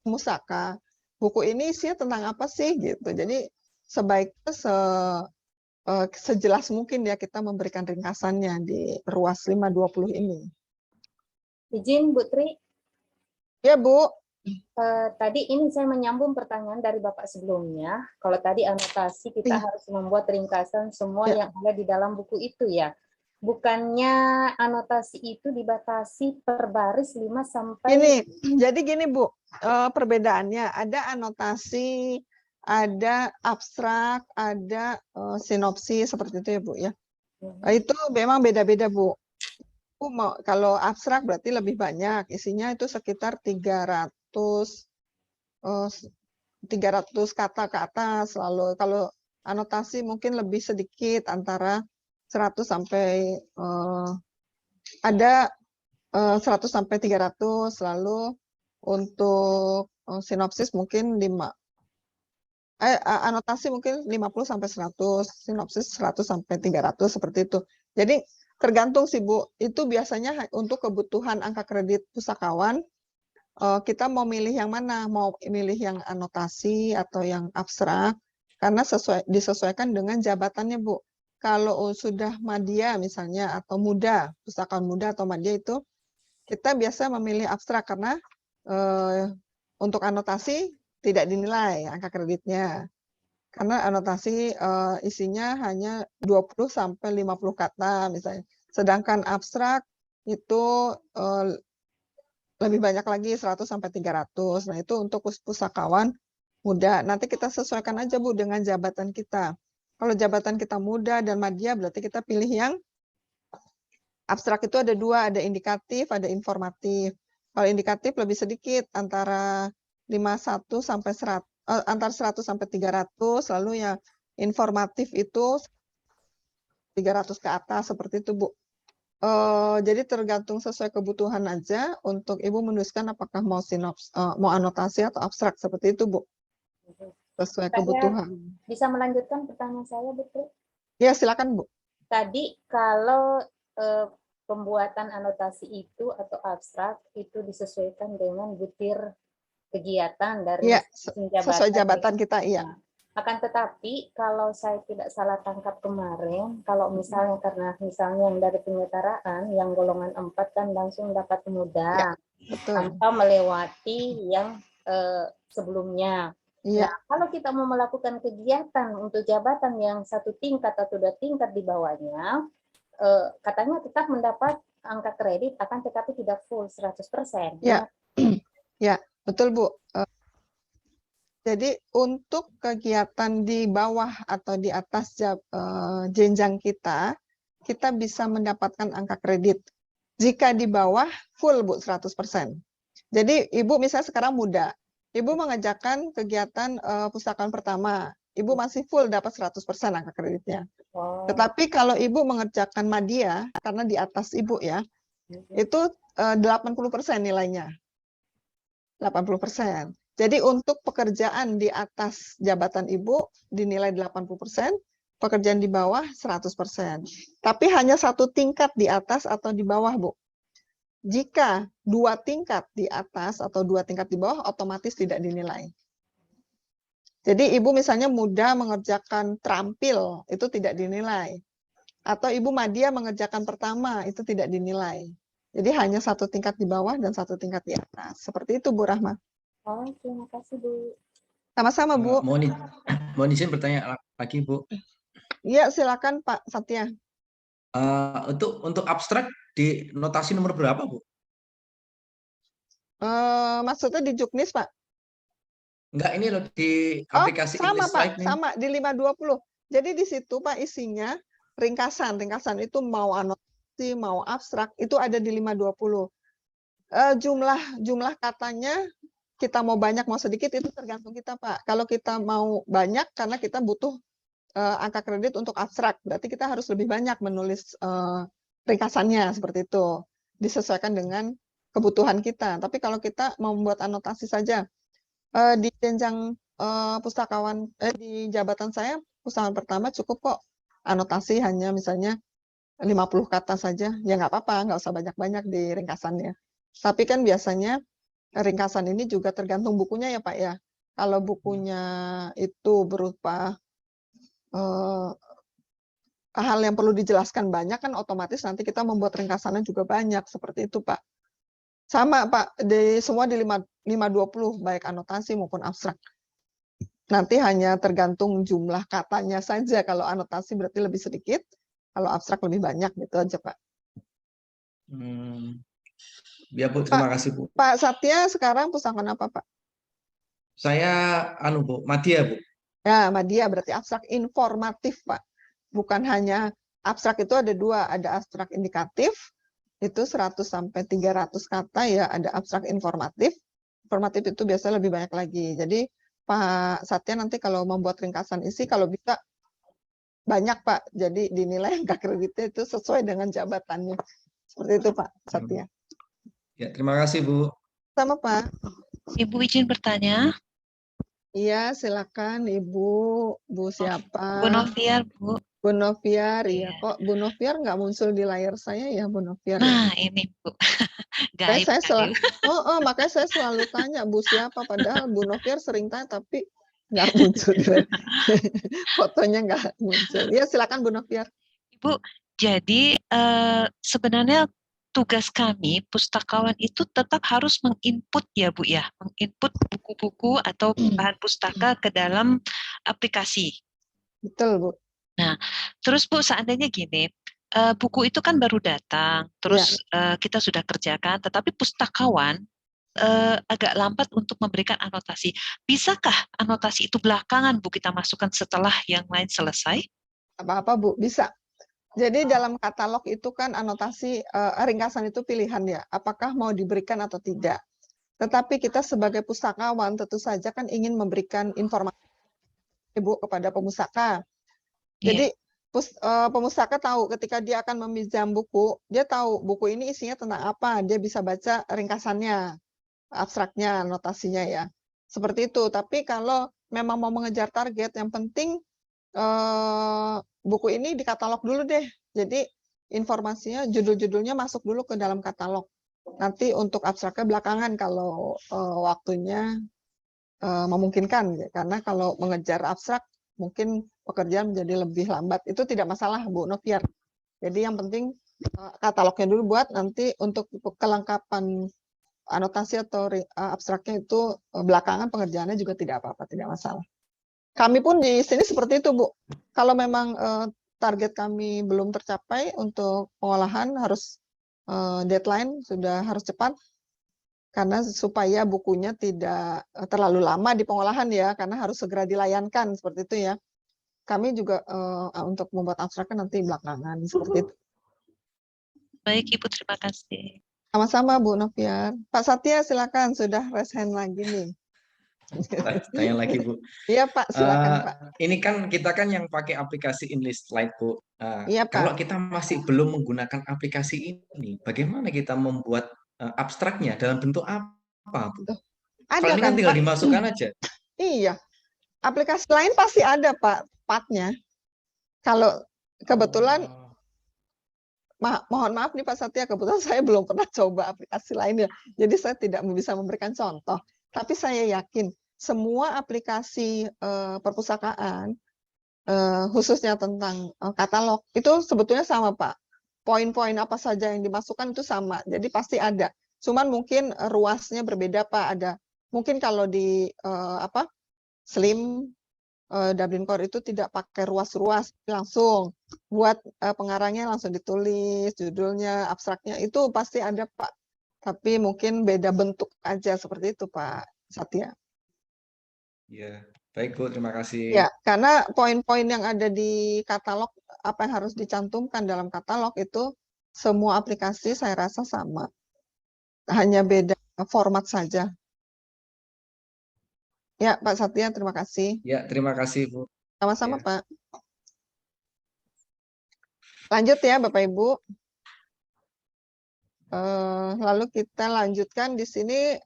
musaka. Buku ini isinya tentang apa sih gitu. Jadi sebaiknya sejelas mungkin ya kita memberikan ringkasannya di ruas 520 ini. Izin Bu Tri, Ya Bu. tadi ini saya menyambung pertanyaan dari Bapak sebelumnya. Kalau tadi anotasi kita harus membuat ringkasan semua yang ada di dalam buku itu ya. Bukannya anotasi itu dibatasi per baris 5 sampai... Jadi gini Bu, perbedaannya ada anotasi, ada abstrak, ada sinopsis seperti itu ya Bu ya. Itu memang beda-beda Bu. Kalau abstrak berarti lebih banyak, isinya itu sekitar 300 kata ke atas. Lalu kalau anotasi mungkin lebih sedikit, antara 100 sampai ada 100 sampai 300. Lalu untuk sinopsis mungkin anotasi mungkin 50 sampai 100, sinopsis 100 sampai 300 seperti itu. Jadi tergantung sih Bu, itu biasanya untuk kebutuhan angka kredit pusakawan, kita mau milih yang mana, mau milih yang anotasi atau yang abstrak, karena disesuaikan dengan jabatannya Bu. Kalau sudah madya misalnya, atau muda, pustakawan muda atau madya itu, kita biasa memilih abstrak karena untuk anotasi tidak dinilai angka kreditnya. Karena anotasi isinya hanya 20 sampai 50 kata misalnya. Sedangkan abstrak itu lebih banyak lagi 100 sampai 300. Nah, itu untuk pustakawan muda. Nanti kita sesuaikan aja Bu dengan jabatan kita. Kalau jabatan kita muda dan madya berarti kita pilih yang abstrak. Itu ada dua, ada indikatif, ada informatif. Kalau indikatif lebih sedikit, antara 51 sampai 100. Antara 100 sampai 300, lalu yang informatif itu 300 ke atas, seperti itu Bu. Jadi tergantung sesuai kebutuhan aja untuk Ibu menuliskan apakah mau mau anotasi atau abstrak, seperti itu Bu. Sesuai kebutuhan. Bisa melanjutkan pertanyaan saya, betul? Ya, silakan Bu. Tadi kalau pembuatan anotasi itu atau abstrak itu disesuaikan dengan butir kegiatan dari sesuai jabatan kita, iya. Akan tetapi kalau saya tidak salah tangkap kemarin, kalau misalnya karena misalnya yang dari penyetaraan yang golongan 4 kan langsung dapat muda, tanpa melewati yang sebelumnya. Iya. Nah, kalau kita mau melakukan kegiatan untuk jabatan yang 1 tingkat atau 2 tingkat di bawahnya, katanya tetap mendapat angka kredit, akan tetapi tidak full 100%. Ya, ya. Betul Bu. Jadi untuk kegiatan di bawah atau di atas jenjang kita bisa mendapatkan angka kredit. Jika di bawah full Bu 100%. Jadi Ibu misalnya sekarang muda, Ibu mengerjakan kegiatan pustakaan pertama, Ibu masih full dapat 100% angka kreditnya. Tetapi kalau Ibu mengerjakan madya, karena di atas Ibu ya, itu 80% nilainya. 80%. Jadi untuk pekerjaan di atas jabatan Ibu dinilai 80%, pekerjaan di bawah 100%. Tapi hanya 1 tingkat di atas atau di bawah Bu. Jika 2 tingkat di atas atau 2 tingkat di bawah, otomatis tidak dinilai. Jadi Ibu misalnya mudah mengerjakan terampil, itu tidak dinilai. Atau Ibu Madia mengerjakan pertama, itu tidak dinilai. Jadi hanya 1 tingkat di bawah dan 1 tingkat di atas. Seperti itu, Bu Rahma. Oh, terima kasih, Bu. Sama-sama, Bu. Mohon izin bertanya lagi, Bu. Iya, silakan Pak Satya. Untuk abstrak di notasi nomor berapa, Bu? Maksudnya di Juknis, Pak? Enggak, ini loh di aplikasi sama English Pak, Slide nih. sama di 520. Jadi di situ Pak isinya ringkasan itu mau anotasi, mau abstrak, itu ada di 520. Jumlah katanya kita mau banyak mau sedikit itu tergantung kita Pak. Kalau kita mau banyak karena kita butuh angka kredit untuk abstrak, berarti kita harus lebih banyak menulis ringkasannya seperti itu, disesuaikan dengan kebutuhan kita. Tapi kalau kita mau membuat anotasi saja, di jenjang pustakawan, di jabatan saya, pustakawan pertama cukup kok anotasi hanya misalnya 50 kata saja, ya nggak apa-apa, nggak usah banyak-banyak di ringkasannya. Tapi kan biasanya ringkasan ini juga tergantung bukunya ya Pak ya. Kalau bukunya itu berupa hal yang perlu dijelaskan banyak kan otomatis nanti kita membuat ringkasannya juga banyak seperti itu Pak. Sama Pak, semua di 520 baik anotasi maupun abstrak. Nanti hanya tergantung jumlah katanya saja. Kalau anotasi berarti lebih sedikit, kalau abstrak lebih banyak gitu aja Pak. Ya Bu, terima kasih Bu. Pak Satya sekarang pustakawan apa Pak? Saya Bu, Madya Bu. Ya, Madya berarti abstrak informatif, Pak. Bukan hanya abstrak itu ada 2, ada abstrak indikatif, itu 100 sampai 300 kata ya, ada abstrak informatif. Informatif itu biasanya lebih banyak lagi. Jadi Pak Satya nanti kalau membuat ringkasan isi, kalau bisa banyak Pak, jadi dinilai angka kreditnya itu sesuai dengan jabatannya. Seperti itu Pak Satya. Ya, terima kasih Bu. Sama Pak. Ibu izin bertanya. Iya, silakan Ibu. Bu siapa? Bu Noviar, Bu. Bu Noviar, iya. Kok Bu Noviar nggak muncul di layar saya ya, Bu Noviar? Nah, ini Bu. Gaib Saya kali. makanya saya selalu tanya Bu siapa, padahal Bu Noviar sering tanya tapi nggak muncul di layar. Fotonya nggak muncul. Ya, silakan Bu Noviar. Ibu, jadi sebenarnya tugas kami pustakawan itu tetap harus menginput ya Bu ya, menginput buku-buku atau bahan pustaka ke dalam aplikasi. Betul Bu. Nah, terus Bu seandainya gini, buku itu kan baru datang, terus kita sudah kerjakan, tetapi pustakawan agak lambat untuk memberikan anotasi. Bisakah anotasi itu belakangan Bu kita masukkan setelah yang lain selesai? Apa-apa Bu, bisa. Jadi dalam katalog itu kan anotasi ringkasan itu pilihan ya, apakah mau diberikan atau tidak. Tetapi kita sebagai pustakawan tentu saja kan ingin memberikan informasi Ibu kepada pemustaka. Jadi pemustaka tahu ketika dia akan meminjam buku, dia tahu buku ini isinya tentang apa, dia bisa baca ringkasannya, abstraknya, anotasinya ya. Seperti itu. Tapi kalau memang mau mengejar target, yang penting buku ini di katalog dulu deh. Jadi informasinya, judul-judulnya masuk dulu ke dalam katalog. Nanti untuk abstraknya belakangan kalau waktunya memungkinkan. Karena kalau mengejar abstrak, mungkin pekerjaan menjadi lebih lambat. Itu tidak masalah Bu Noviar. Jadi yang penting katalognya dulu buat nanti untuk kelengkapan anotasi atau abstraknya itu belakangan pengerjaannya juga tidak apa-apa, tidak masalah. Kami pun di sini seperti itu, Bu. Kalau memang target kami belum tercapai untuk pengolahan harus deadline sudah harus cepat karena supaya bukunya tidak terlalu lama di pengolahan ya, karena harus segera dilayankan seperti itu ya. Kami juga untuk membuat abstraknya nanti belakangan seperti itu. Baik Ibu, terima kasih. Sama-sama Bu Noviar. Pak Satya silakan, sudah raise hand lagi nih. Tanya lagi Bu. Iya Pak, silakan Pak. Ini kan kita kan yang pakai aplikasi English Slide Bu. Iya, Pak. Kalau kita masih belum menggunakan aplikasi ini, bagaimana kita membuat abstraknya dalam bentuk apa Bu? Ada Kalau ini kan kan tinggal Pak? dimasukkan aja. Iya. Aplikasi lain pasti ada Pak, partnya. Kalau kebetulan mohon maaf nih Pak Satya, kebetulan saya belum pernah coba aplikasi lainnya. Jadi saya tidak bisa memberikan contoh. Tapi saya yakin semua aplikasi perpustakaan, khususnya tentang katalog, itu sebetulnya sama Pak. Poin-poin apa saja yang dimasukkan itu sama. Jadi pasti ada. Cuman mungkin ruasnya berbeda Pak. Ada mungkin kalau di Slim Dublin Core itu tidak pakai ruas-ruas, langsung buat pengarangnya langsung ditulis, judulnya, abstraknya itu pasti ada Pak. Tapi mungkin beda bentuk aja seperti itu Pak Satya. Ya, baik Bu, terima kasih. Ya, karena poin-poin yang ada di katalog, apa yang harus dicantumkan dalam katalog itu semua aplikasi saya rasa sama. Hanya beda format saja. Ya, Pak Satya, terima kasih. Ya, terima kasih Bu. Sama-sama Ya. Pak. Lanjut ya Bapak Ibu. Lalu kita lanjutkan di sini,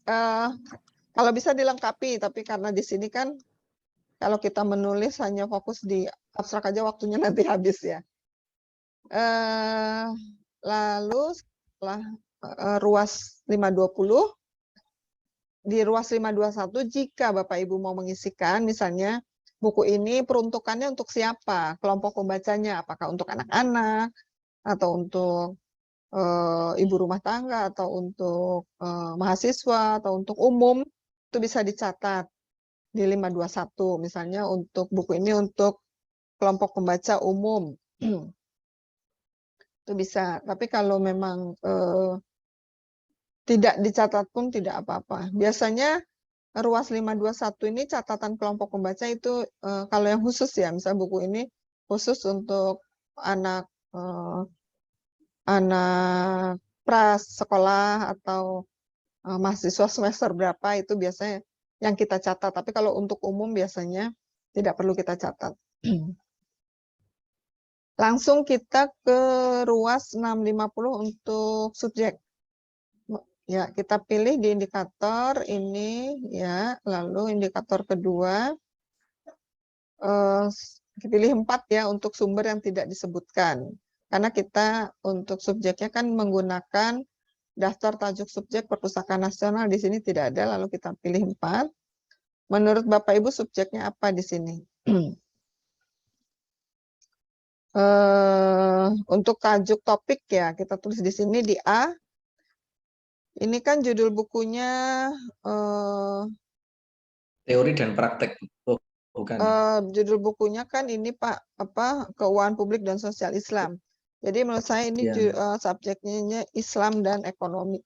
kalau bisa dilengkapi, tapi karena di sini kan kalau kita menulis hanya fokus di abstrak aja waktunya nanti habis ya. Lalu setelah ruas 520, di ruas 521 jika Bapak Ibu mau mengisikan misalnya buku ini peruntukannya untuk siapa, kelompok pembacanya, apakah untuk anak-anak atau untuk ibu rumah tangga atau untuk mahasiswa atau untuk umum, itu bisa dicatat di 521. Misalnya untuk buku ini untuk kelompok pembaca umum. Itu bisa. Tapi kalau memang tidak dicatat pun tidak apa-apa. Biasanya ruas 521 ini catatan kelompok pembaca itu kalau yang khusus ya, misalnya buku ini khusus untuk anak anak prasekolah atau mahasiswa semester berapa itu biasanya yang kita catat. Tapi kalau untuk umum biasanya tidak perlu kita catat. Langsung kita ke ruas 650 untuk subjek. Ya, kita pilih di indikator ini ya, lalu indikator kedua pilih 4 ya untuk sumber yang tidak disebutkan. Karena kita untuk subjeknya kan menggunakan daftar tajuk subjek perpustakaan nasional, di sini tidak ada, lalu kita pilih 4. Menurut Bapak Ibu subjeknya apa di sini? Untuk tajuk topik ya, kita tulis di sini di A. Ini kan judul bukunya Teori dan praktek. Oh, bukan. Judul bukunya kan ini Pak, Keuangan Publik dan Sosial Islam. Jadi menurut saya ini subjeknya Islam dan ekonomi.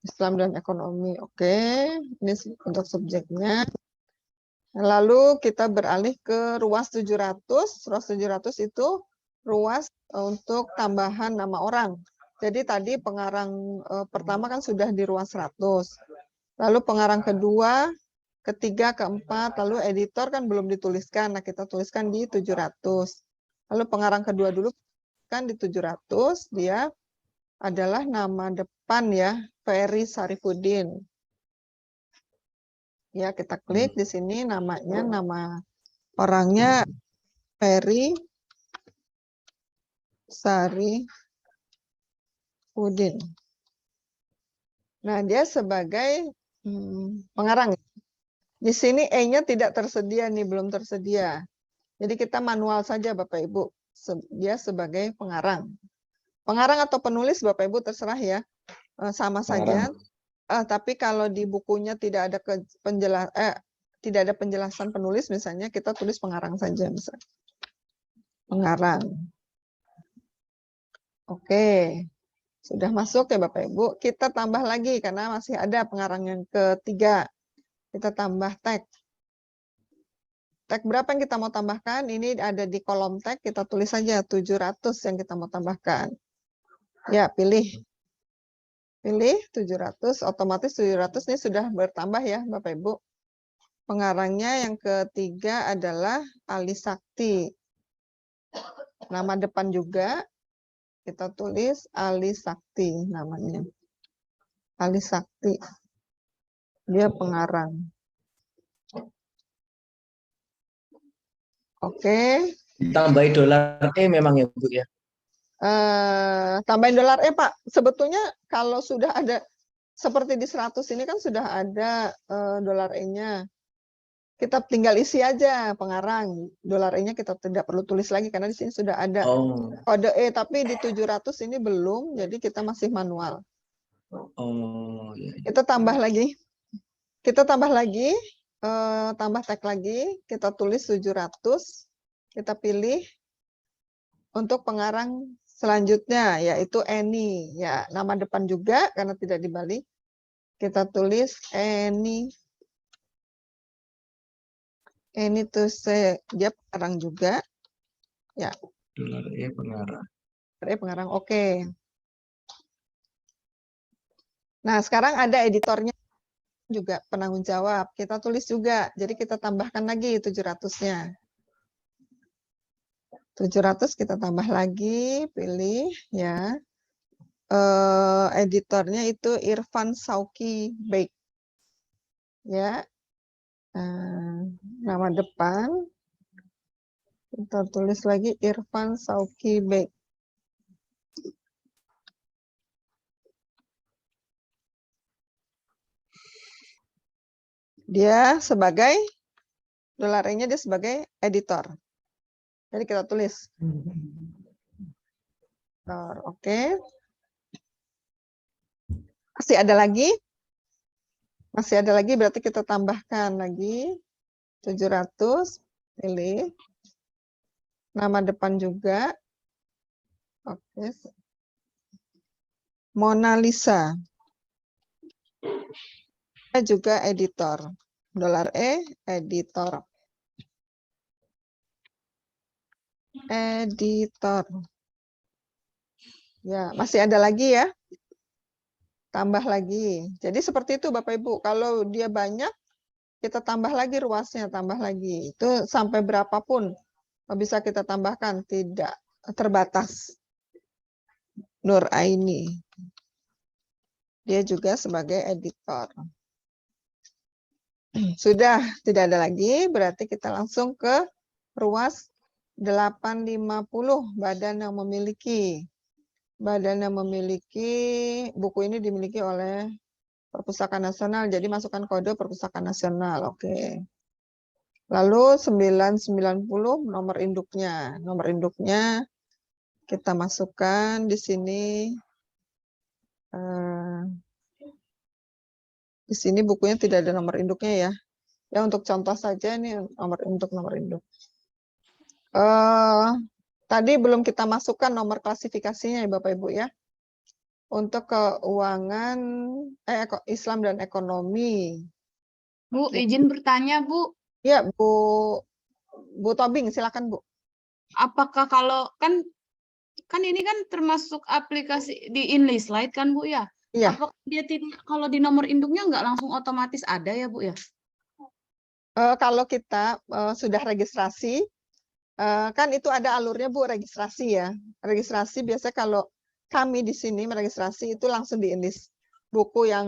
Islam dan ekonomi. Oke, ini untuk subjeknya. Lalu kita beralih ke ruas 700. Ruas 700 itu ruas untuk tambahan nama orang. Jadi tadi pengarang pertama kan sudah di ruas 100. Lalu pengarang kedua, ketiga, keempat, lalu editor kan belum dituliskan. Nah, kita tuliskan di 700. Lalu pengarang kedua dulu kan di 700, dia adalah nama depan ya, Ferry Sarifudin. Ya, kita klik di sini namanya, nama orangnya Ferry Sarifudin. Nah, dia sebagai pengarang. Di sini E-nya tidak tersedia nih, belum tersedia. Jadi kita manual saja Bapak Ibu. Dia sebagai pengarang. Pengarang atau penulis Bapak Ibu terserah ya. Sama saja. Tapi kalau di bukunya tidak ada tidak ada penjelasan penulis misalnya, kita tulis pengarang saja misalnya. Pengarang. Oke. Sudah masuk ya Bapak Ibu. Kita tambah lagi karena masih ada pengarang yang ketiga. Kita tambah tag. Tag berapa yang kita mau tambahkan? Ini ada di kolom tag, kita tulis saja 700 yang kita mau tambahkan. Ya, pilih. Pilih 700, otomatis 700 ini sudah bertambah ya Bapak Ibu. Pengarangnya yang ketiga adalah Ali Sakti. Nama depan juga kita tulis Ali Sakti namanya. Ali Sakti. Dia pengarang. Oke. Ditambahi $E memang ya Bu ya? Tambahin dolar Pak. Sebetulnya kalau sudah ada seperti di 100 ini kan sudah ada dolar E-nya. Kita tinggal isi aja pengarang. Dolar E-nya kita tidak perlu tulis lagi karena di sini sudah ada kode E, tapi di 700 ini belum, jadi kita masih manual. Iya. Kita tambah lagi. Kita tambah lagi, tambah tag lagi, kita tulis 700, kita pilih untuk pengarang selanjutnya, yaitu Eni. Ya, nama depan juga karena tidak dibalik. Kita tulis Eni. Eni tuh dia pengarang juga. Ya. Dolar E pengarang. Pengarang, oke. Nah, sekarang ada editornya juga, penanggung jawab. Kita tulis juga, jadi kita tambahkan lagi 700-nya. 700 kita tambah lagi, pilih ya. Editornya itu Irfan Sauki Baik. Ya. Nama depan kita tulis lagi Irfan Sauki Baik. Dia sebagai dolar E-nya dia sebagai editor. Jadi kita tulis. Oke. Masih ada lagi? Masih ada lagi, berarti kita tambahkan lagi 700, pilih. Nama depan juga. Oke. Mona Lisa. Juga editor. Dolar E, editor. Editor. Ya, masih ada lagi ya. Tambah lagi. Jadi seperti itu Bapak Ibu. Kalau dia banyak, kita tambah lagi ruasnya, tambah lagi. Itu sampai berapapun bisa kita tambahkan, tidak terbatas. Nur Aini. Dia juga sebagai editor. Sudah tidak ada lagi, berarti kita langsung ke ruas 850, badan yang memiliki. Badan yang memiliki, buku ini dimiliki oleh Perpustakaan Nasional, jadi masukkan kode Perpustakaan Nasional, oke. Lalu 990 nomor induknya. Nomor induknya kita masukkan di sini. Di sini bukunya tidak ada nomor induknya ya. Ya untuk contoh saja ini nomor induk. Tadi belum kita masukkan nomor klasifikasinya ya Bapak Ibu ya. Untuk keuangan Islam dan ekonomi. Bu, izin bertanya Bu. Ya Bu Tobing, silakan Bu. Apakah kalau kan ini kan termasuk aplikasi di InliSlide kan Bu ya? Iya. Apakah dia kalau di nomor induknya nggak langsung otomatis ada ya Bu ya? Kalau kita sudah registrasi, kan itu ada alurnya Bu, registrasi ya. Registrasi biasanya kalau kami di sini meregistrasi itu langsung di Inlis. Buku yang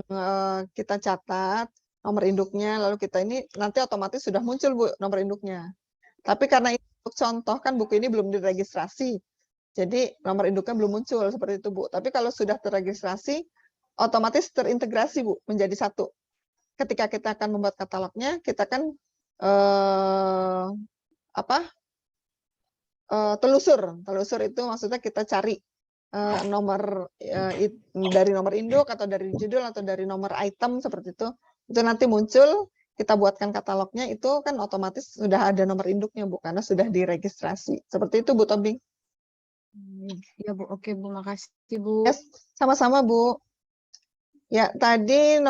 kita catat, nomor induknya, lalu kita ini nanti otomatis sudah muncul Bu nomor induknya. Tapi karena untuk contoh kan buku ini belum diregistrasi, jadi nomor induknya belum muncul seperti itu Bu. Tapi kalau sudah terregistrasi, otomatis terintegrasi Bu menjadi satu. Ketika kita akan membuat katalognya, kita kan telusur itu maksudnya kita cari nomor dari nomor induk atau dari judul atau dari nomor item seperti itu nanti muncul, kita buatkan katalognya, itu kan otomatis sudah ada nomor induknya Bu karena sudah diregistrasi. Seperti itu Bu Tobing. Ya Bu, oke Bu, makasih Bu. Yes, sama-sama Bu. Ya, tadi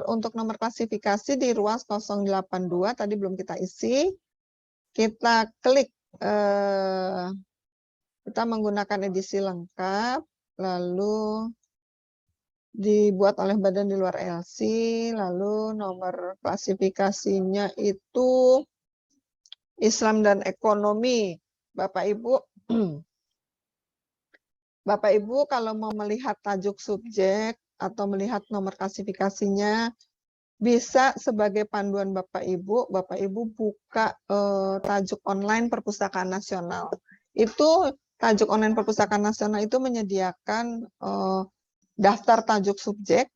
untuk nomor klasifikasi di ruas 082 tadi belum kita isi. Kita klik kita menggunakan edisi lengkap, lalu dibuat oleh badan di luar LC, lalu nomor klasifikasinya itu Islam dan ekonomi. Bapak Ibu kalau mau melihat tajuk subjek atau melihat nomor klasifikasinya, bisa sebagai panduan Bapak Ibu buka tajuk online Perpustakaan Nasional. Itu tajuk online perpustakaan nasional itu menyediakan daftar tajuk subjek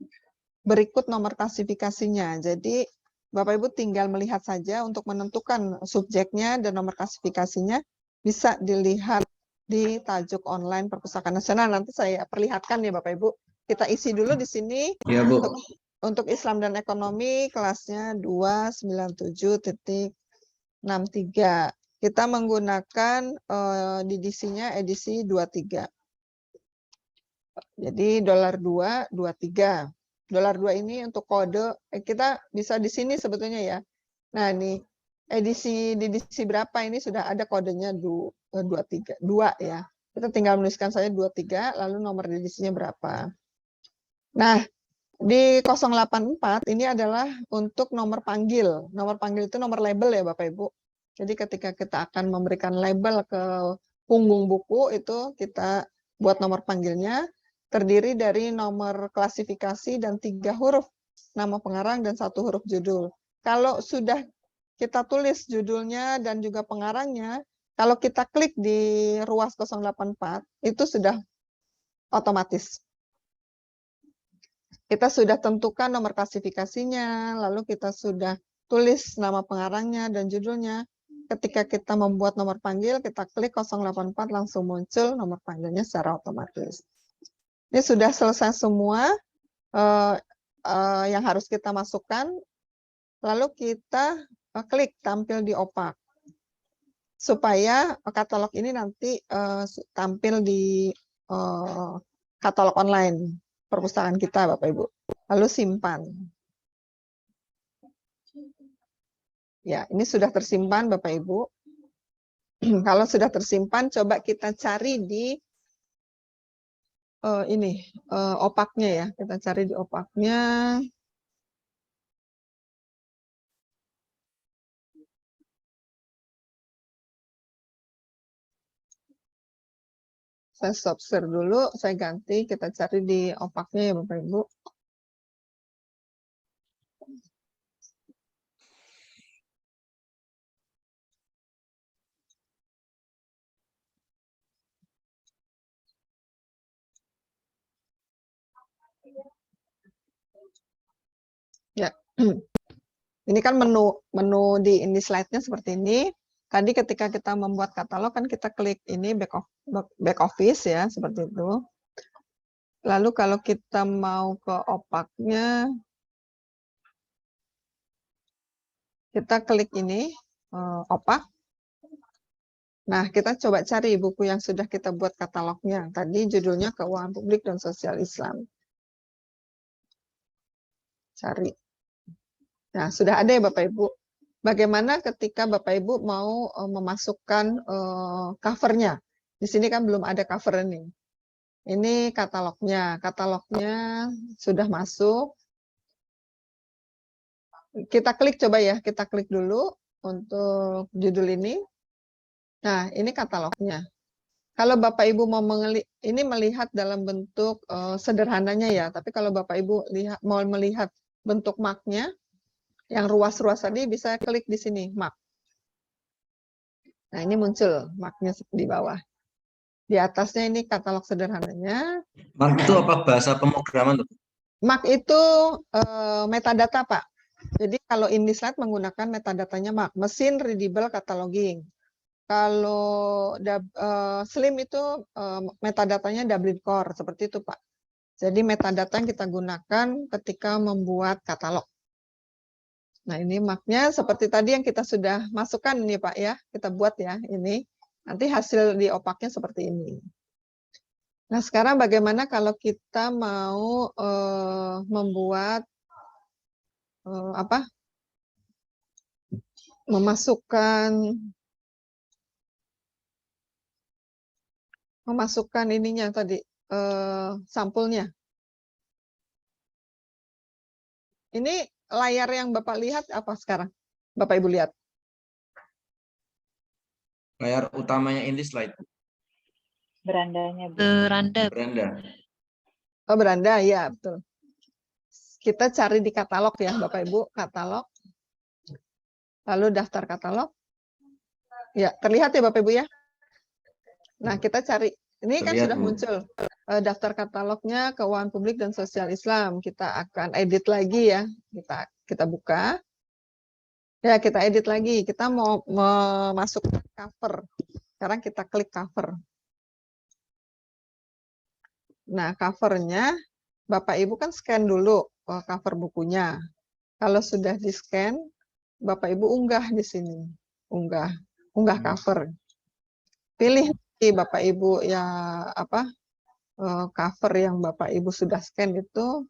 berikut nomor klasifikasinya. Jadi Bapak Ibu tinggal melihat saja untuk menentukan subjeknya dan nomor klasifikasinya bisa dilihat di tajuk online perpustakaan nasional. Nanti saya perlihatkan ya Bapak Ibu. Kita isi dulu di sini. Ya, Bu. Untuk Islam dan Ekonomi kelasnya 297.63. Kita menggunakan edisinya edisi 23. Jadi $2, 23. $2 ini untuk kode, kita bisa di sini sebetulnya ya. Nah ini edisi berapa ini sudah ada kodenya 23, 2 ya. Kita tinggal menuliskan saja 23, lalu nomor edisinya berapa. Nah di 084 ini adalah untuk nomor panggil. Nomor panggil itu nomor label ya Bapak Ibu. Jadi ketika kita akan memberikan label ke punggung buku itu kita buat nomor panggilnya. Terdiri dari nomor klasifikasi dan 3 huruf nama pengarang dan 1 huruf judul. Kalau sudah kita tulis judulnya dan juga pengarangnya, kalau kita klik di ruas 084 itu sudah otomatis. Kita sudah tentukan nomor klasifikasinya, lalu kita sudah tulis nama pengarangnya dan judulnya. Ketika kita membuat nomor panggil, kita klik 084 langsung muncul nomor panggilnya secara otomatis. Ini sudah selesai semua yang harus kita masukkan. Lalu kita klik tampil di opak. Supaya katalog ini nanti tampil di katalog online perpustakaan kita Bapak Ibu. Lalu simpan. Ya, ini sudah tersimpan Bapak Ibu. Kalau sudah tersimpan, coba kita cari di opaknya ya, kita cari di opaknya. Saya stop share dulu, saya ganti, kita cari di opaknya ya Bapak Ibu. Ya, ini kan menu di slide-nya seperti ini. Tadi ketika kita membuat katalog kan kita klik ini back office ya, seperti itu. Lalu kalau kita mau ke opaknya, kita klik ini opak. Nah, kita coba cari buku yang sudah kita buat katalognya. Tadi judulnya Keuangan Publik dan Sosial Islam. Cari. Nah, sudah ada ya Bapak Ibu. Bagaimana ketika Bapak Ibu mau memasukkan covernya? Di sini kan belum ada cover ini. Ini katalognya. Katalognya sudah masuk. Kita klik coba ya. Kita klik dulu untuk judul ini. Nah, ini katalognya. Kalau Bapak Ibu mau melihat dalam bentuk sederhananya ya. Tapi kalau Bapak Ibu mau melihat bentuk marknya, yang ruas-ruas tadi bisa klik di sini, mark. Nah, ini muncul marknya di bawah. Di atasnya ini katalog sederhananya. Mark itu apa bahasa pemrograman? Mark itu metadata, Pak. Jadi kalau InDesign menggunakan metadatanya mark, mesin readable cataloging. Kalau Slim itu metadatanya Dublin Core, seperti itu, Pak. Jadi metadata yang kita gunakan ketika membuat katalog. Nah, ini marknya seperti tadi yang kita sudah masukkan nih Pak ya, kita buat ya ini. Nanti hasil di opaknya seperti ini. Nah, sekarang bagaimana kalau kita mau membuat memasukkan ininya tadi sampulnya. Ini layar yang Bapak lihat apa sekarang? Bapak Ibu lihat. Layar utamanya InDesign. Berandanya. Beranda. Beranda. Oh, beranda, ya betul. Kita cari di katalog ya, Bapak Ibu, katalog. Lalu daftar katalog. Ya, terlihat ya Bapak Ibu ya? Nah, kita cari. Ini kan Terlihat, sudah Bu. muncul daftar katalognya keuangan publik dan sosial Islam. Kita akan edit lagi ya. Kita buka. Ya, kita edit lagi. Kita mau memasukkan cover. Sekarang kita klik cover. Nah, covernya Bapak Ibu kan scan dulu cover bukunya. Kalau sudah di-scan, Bapak Ibu unggah di sini. Unggah cover. Pilih Bapak Ibu ya cover yang Bapak Ibu sudah scan itu,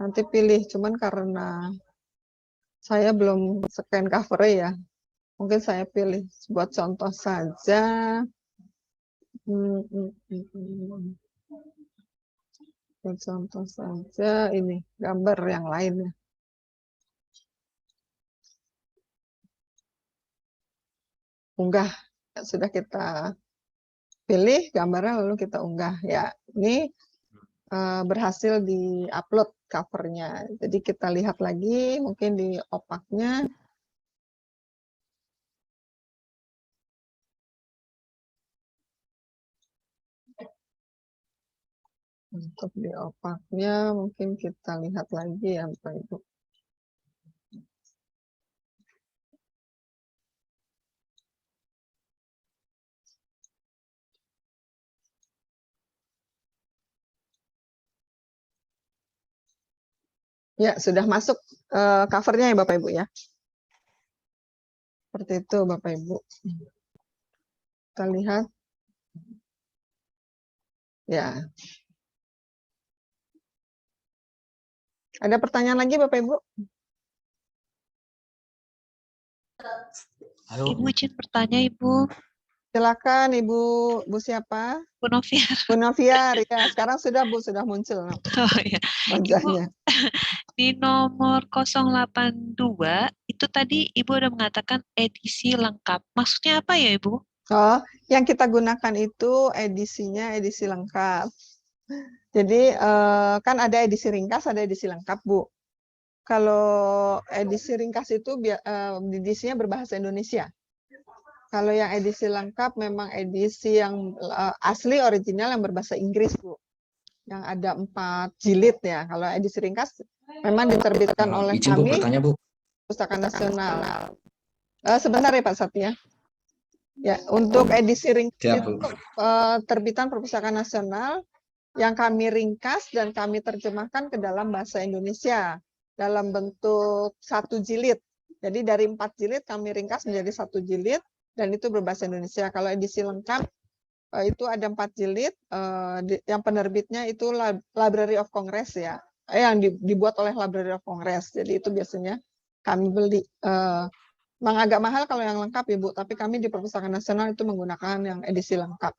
nanti pilih. Cuman karena saya belum scan cover ya, mungkin saya pilih buat contoh saja. Buat contoh saja ini gambar yang lainnya. Unggah, sudah kita pilih gambarnya lalu kita unggah ya. Ini berhasil di-upload covernya. Jadi kita lihat lagi mungkin di opaknya. Untuk di opaknya mungkin kita lihat lagi ya Bapak Ibu. Ya, sudah masuk covernya ya Bapak Ibu ya. Seperti itu Bapak Ibu. Kita lihat. Ya. Ada pertanyaan lagi Bapak Ibu? Halo. Ibu izin bertanya, Ibu. Silakan Ibu siapa? Bu Noviar. Bu Noviar ya. Sekarang sudah Bu sudah muncul Oh ya. wajahnya. Di nomor 082 itu tadi Ibu udah mengatakan edisi lengkap. Maksudnya apa ya Ibu? Oh, yang kita gunakan itu edisinya edisi lengkap. Jadi kan ada edisi ringkas, ada edisi lengkap, Bu. Kalau edisi ringkas itu edisinya berbahasa Indonesia. Kalau yang edisi lengkap memang edisi yang asli original yang berbahasa Inggris, Bu. Yang ada 4 jilid ya. Kalau edisi ringkas memang diterbitkan oleh Izin Bu kami, bertanya Bu. Pustaka Nasional. Sebentar ya Pak Satya. Ya, untuk edisi ringkas Siap, itu terbitan Perpustakaan Nasional yang kami ringkas dan kami terjemahkan ke dalam bahasa Indonesia dalam bentuk 1 jilid. Jadi dari 4 jilid kami ringkas menjadi 1 jilid dan itu berbahasa Indonesia. Kalau edisi lengkap itu ada 4 jilid, yang penerbitnya itu Library of Congress ya, yang dibuat oleh Library of Congress. Jadi itu biasanya kami beli. Memang agak mahal kalau yang lengkap ya Bu, tapi kami di Perpustakaan Nasional itu menggunakan yang edisi lengkap.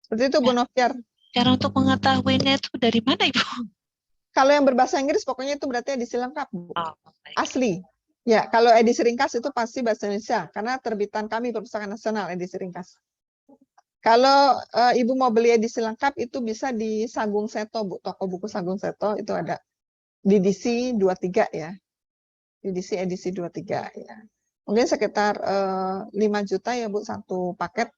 Seperti itu Bu Noviar. Cara untuk mengetahuinya itu dari mana Ibu? Kalau yang berbahasa Inggris pokoknya itu berarti edisi lengkap Bu. Oh, Asli. Ya, kalau edisi ringkas itu pasti bahasa Indonesia karena terbitan kami Perpustakaan Nasional edisi ringkas. Kalau Ibu mau beli edisi lengkap itu bisa di Sagung Seto Bu, toko buku Sagung Seto itu ada di edisi 23 ya. Edisi 23 ya. Mungkin sekitar 5 juta ya Bu satu paket.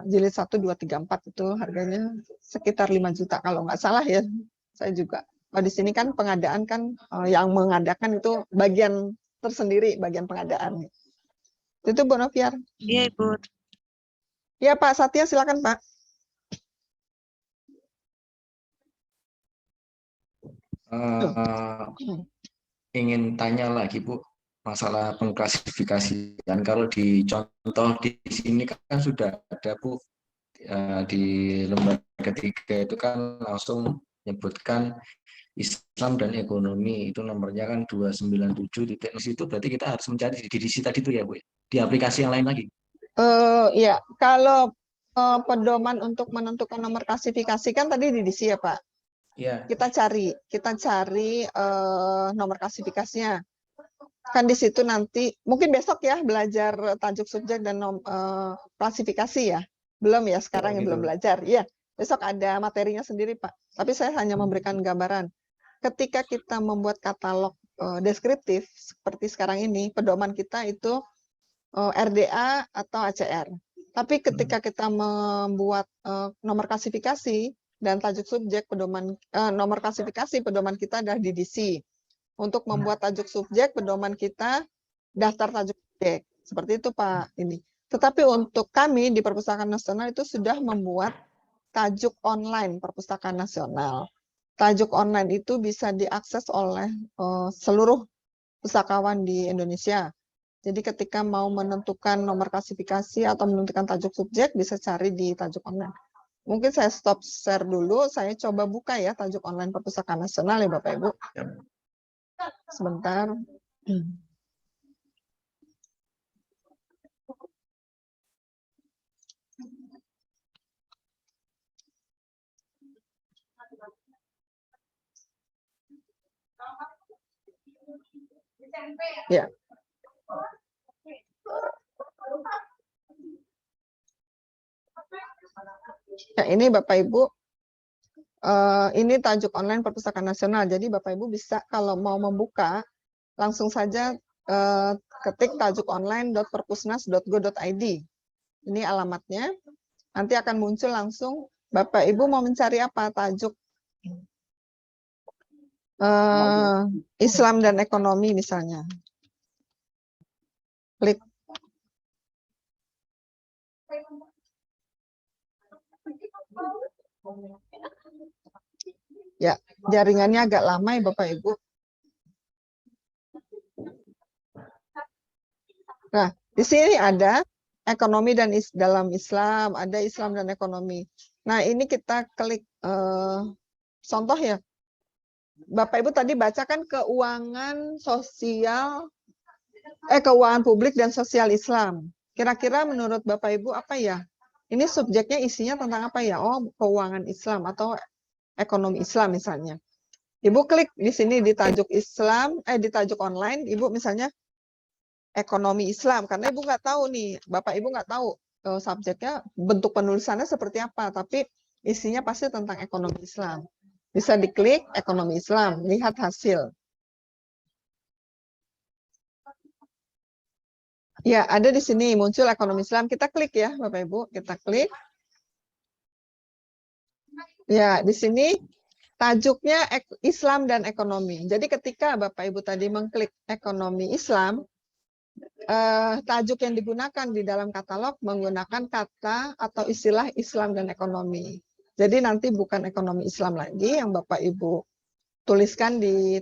Jilid 1, 2, 3, 4 itu harganya sekitar 5 juta kalau nggak salah ya. Saya juga. Di sini kan pengadaan kan yang mengadakan itu bagian tersendiri, bagian pengadaan. Itu Bu Noviar. Iya Ibu. Ya Pak Satya silakan Pak. Ingin tanya lagi Bu, masalah pengklasifikasian. Kalau di contoh di sini kan sudah ada Bu, di lembar ketiga itu kan langsung menyebutkan Islam dan ekonomi, itu nomornya kan 297 titik. Di situ berarti kita harus mencari di edisi tadi itu ya Bu, di aplikasi yang lain lagi. Ya, kalau pedoman untuk menentukan nomor klasifikasi kan tadi di edisi ya Pak. Ya. Kita cari nomor klasifikasinya. Kan di situ nanti mungkin besok ya belajar tajuk subjek dan klasifikasi ya. Belum ya sekarang yang belum belajar. Iya, besok ada materinya sendiri Pak. Tapi saya hanya memberikan gambaran. Ketika kita membuat katalog deskriptif seperti sekarang ini, pedoman kita itu RDA atau ACR. Tapi ketika kita membuat nomor klasifikasi dan tajuk subjek pedoman, nomor klasifikasi pedoman kita adalah DDC. Untuk membuat tajuk subjek pedoman kita daftar tajuk subjek. Seperti itu Pak ini. Tetapi untuk kami di Perpustakaan Nasional itu sudah membuat tajuk online Perpustakaan Nasional. Tajuk online itu bisa diakses oleh seluruh pustakawan di Indonesia. Jadi ketika mau menentukan nomor klasifikasi atau menentukan tajuk subjek, bisa cari di tajuk online. Mungkin saya stop share dulu, saya coba buka ya tajuk online Perpustakaan Nasional ya Bapak Ibu. Sebentar. Ya. Ya, ini Bapak Ibu, ini tajuk online Perpustakaan Nasional. Jadi Bapak Ibu bisa kalau mau membuka, langsung saja ketik tajuk online.perpusnas.go.id. Ini alamatnya. Nanti akan muncul langsung, Bapak Ibu mau mencari apa? Tajuk Islam dan ekonomi misalnya. Klik. Ya, jaringannya agak lama ya Bapak Ibu. Nah, di sini ada ekonomi dan dalam Islam, ada Islam dan ekonomi. Nah, ini kita klik contoh ya. Bapak Ibu tadi bacakan keuangan sosial, keuangan publik dan sosial Islam. Kira-kira menurut Bapak Ibu apa ya? Ini subjeknya isinya tentang apa ya? Oh, keuangan Islam atau ekonomi Islam misalnya. Ibu klik di sini di tajuk Islam, di tajuk online, Ibu misalnya ekonomi Islam. Karena Ibu nggak tahu nih, Bapak Ibu nggak tahu subjeknya, bentuk penulisannya seperti apa. Tapi isinya pasti tentang ekonomi Islam. Bisa diklik ekonomi Islam, lihat hasil. Ya, ada di sini muncul ekonomi Islam. Kita klik ya, Bapak Ibu. Kita klik. Ya, di sini tajuknya Islam dan ekonomi. Jadi ketika Bapak Ibu tadi mengklik ekonomi Islam, tajuk yang digunakan di dalam katalog menggunakan kata atau istilah Islam dan ekonomi. Jadi nanti bukan ekonomi Islam lagi yang Bapak Ibu tuliskan di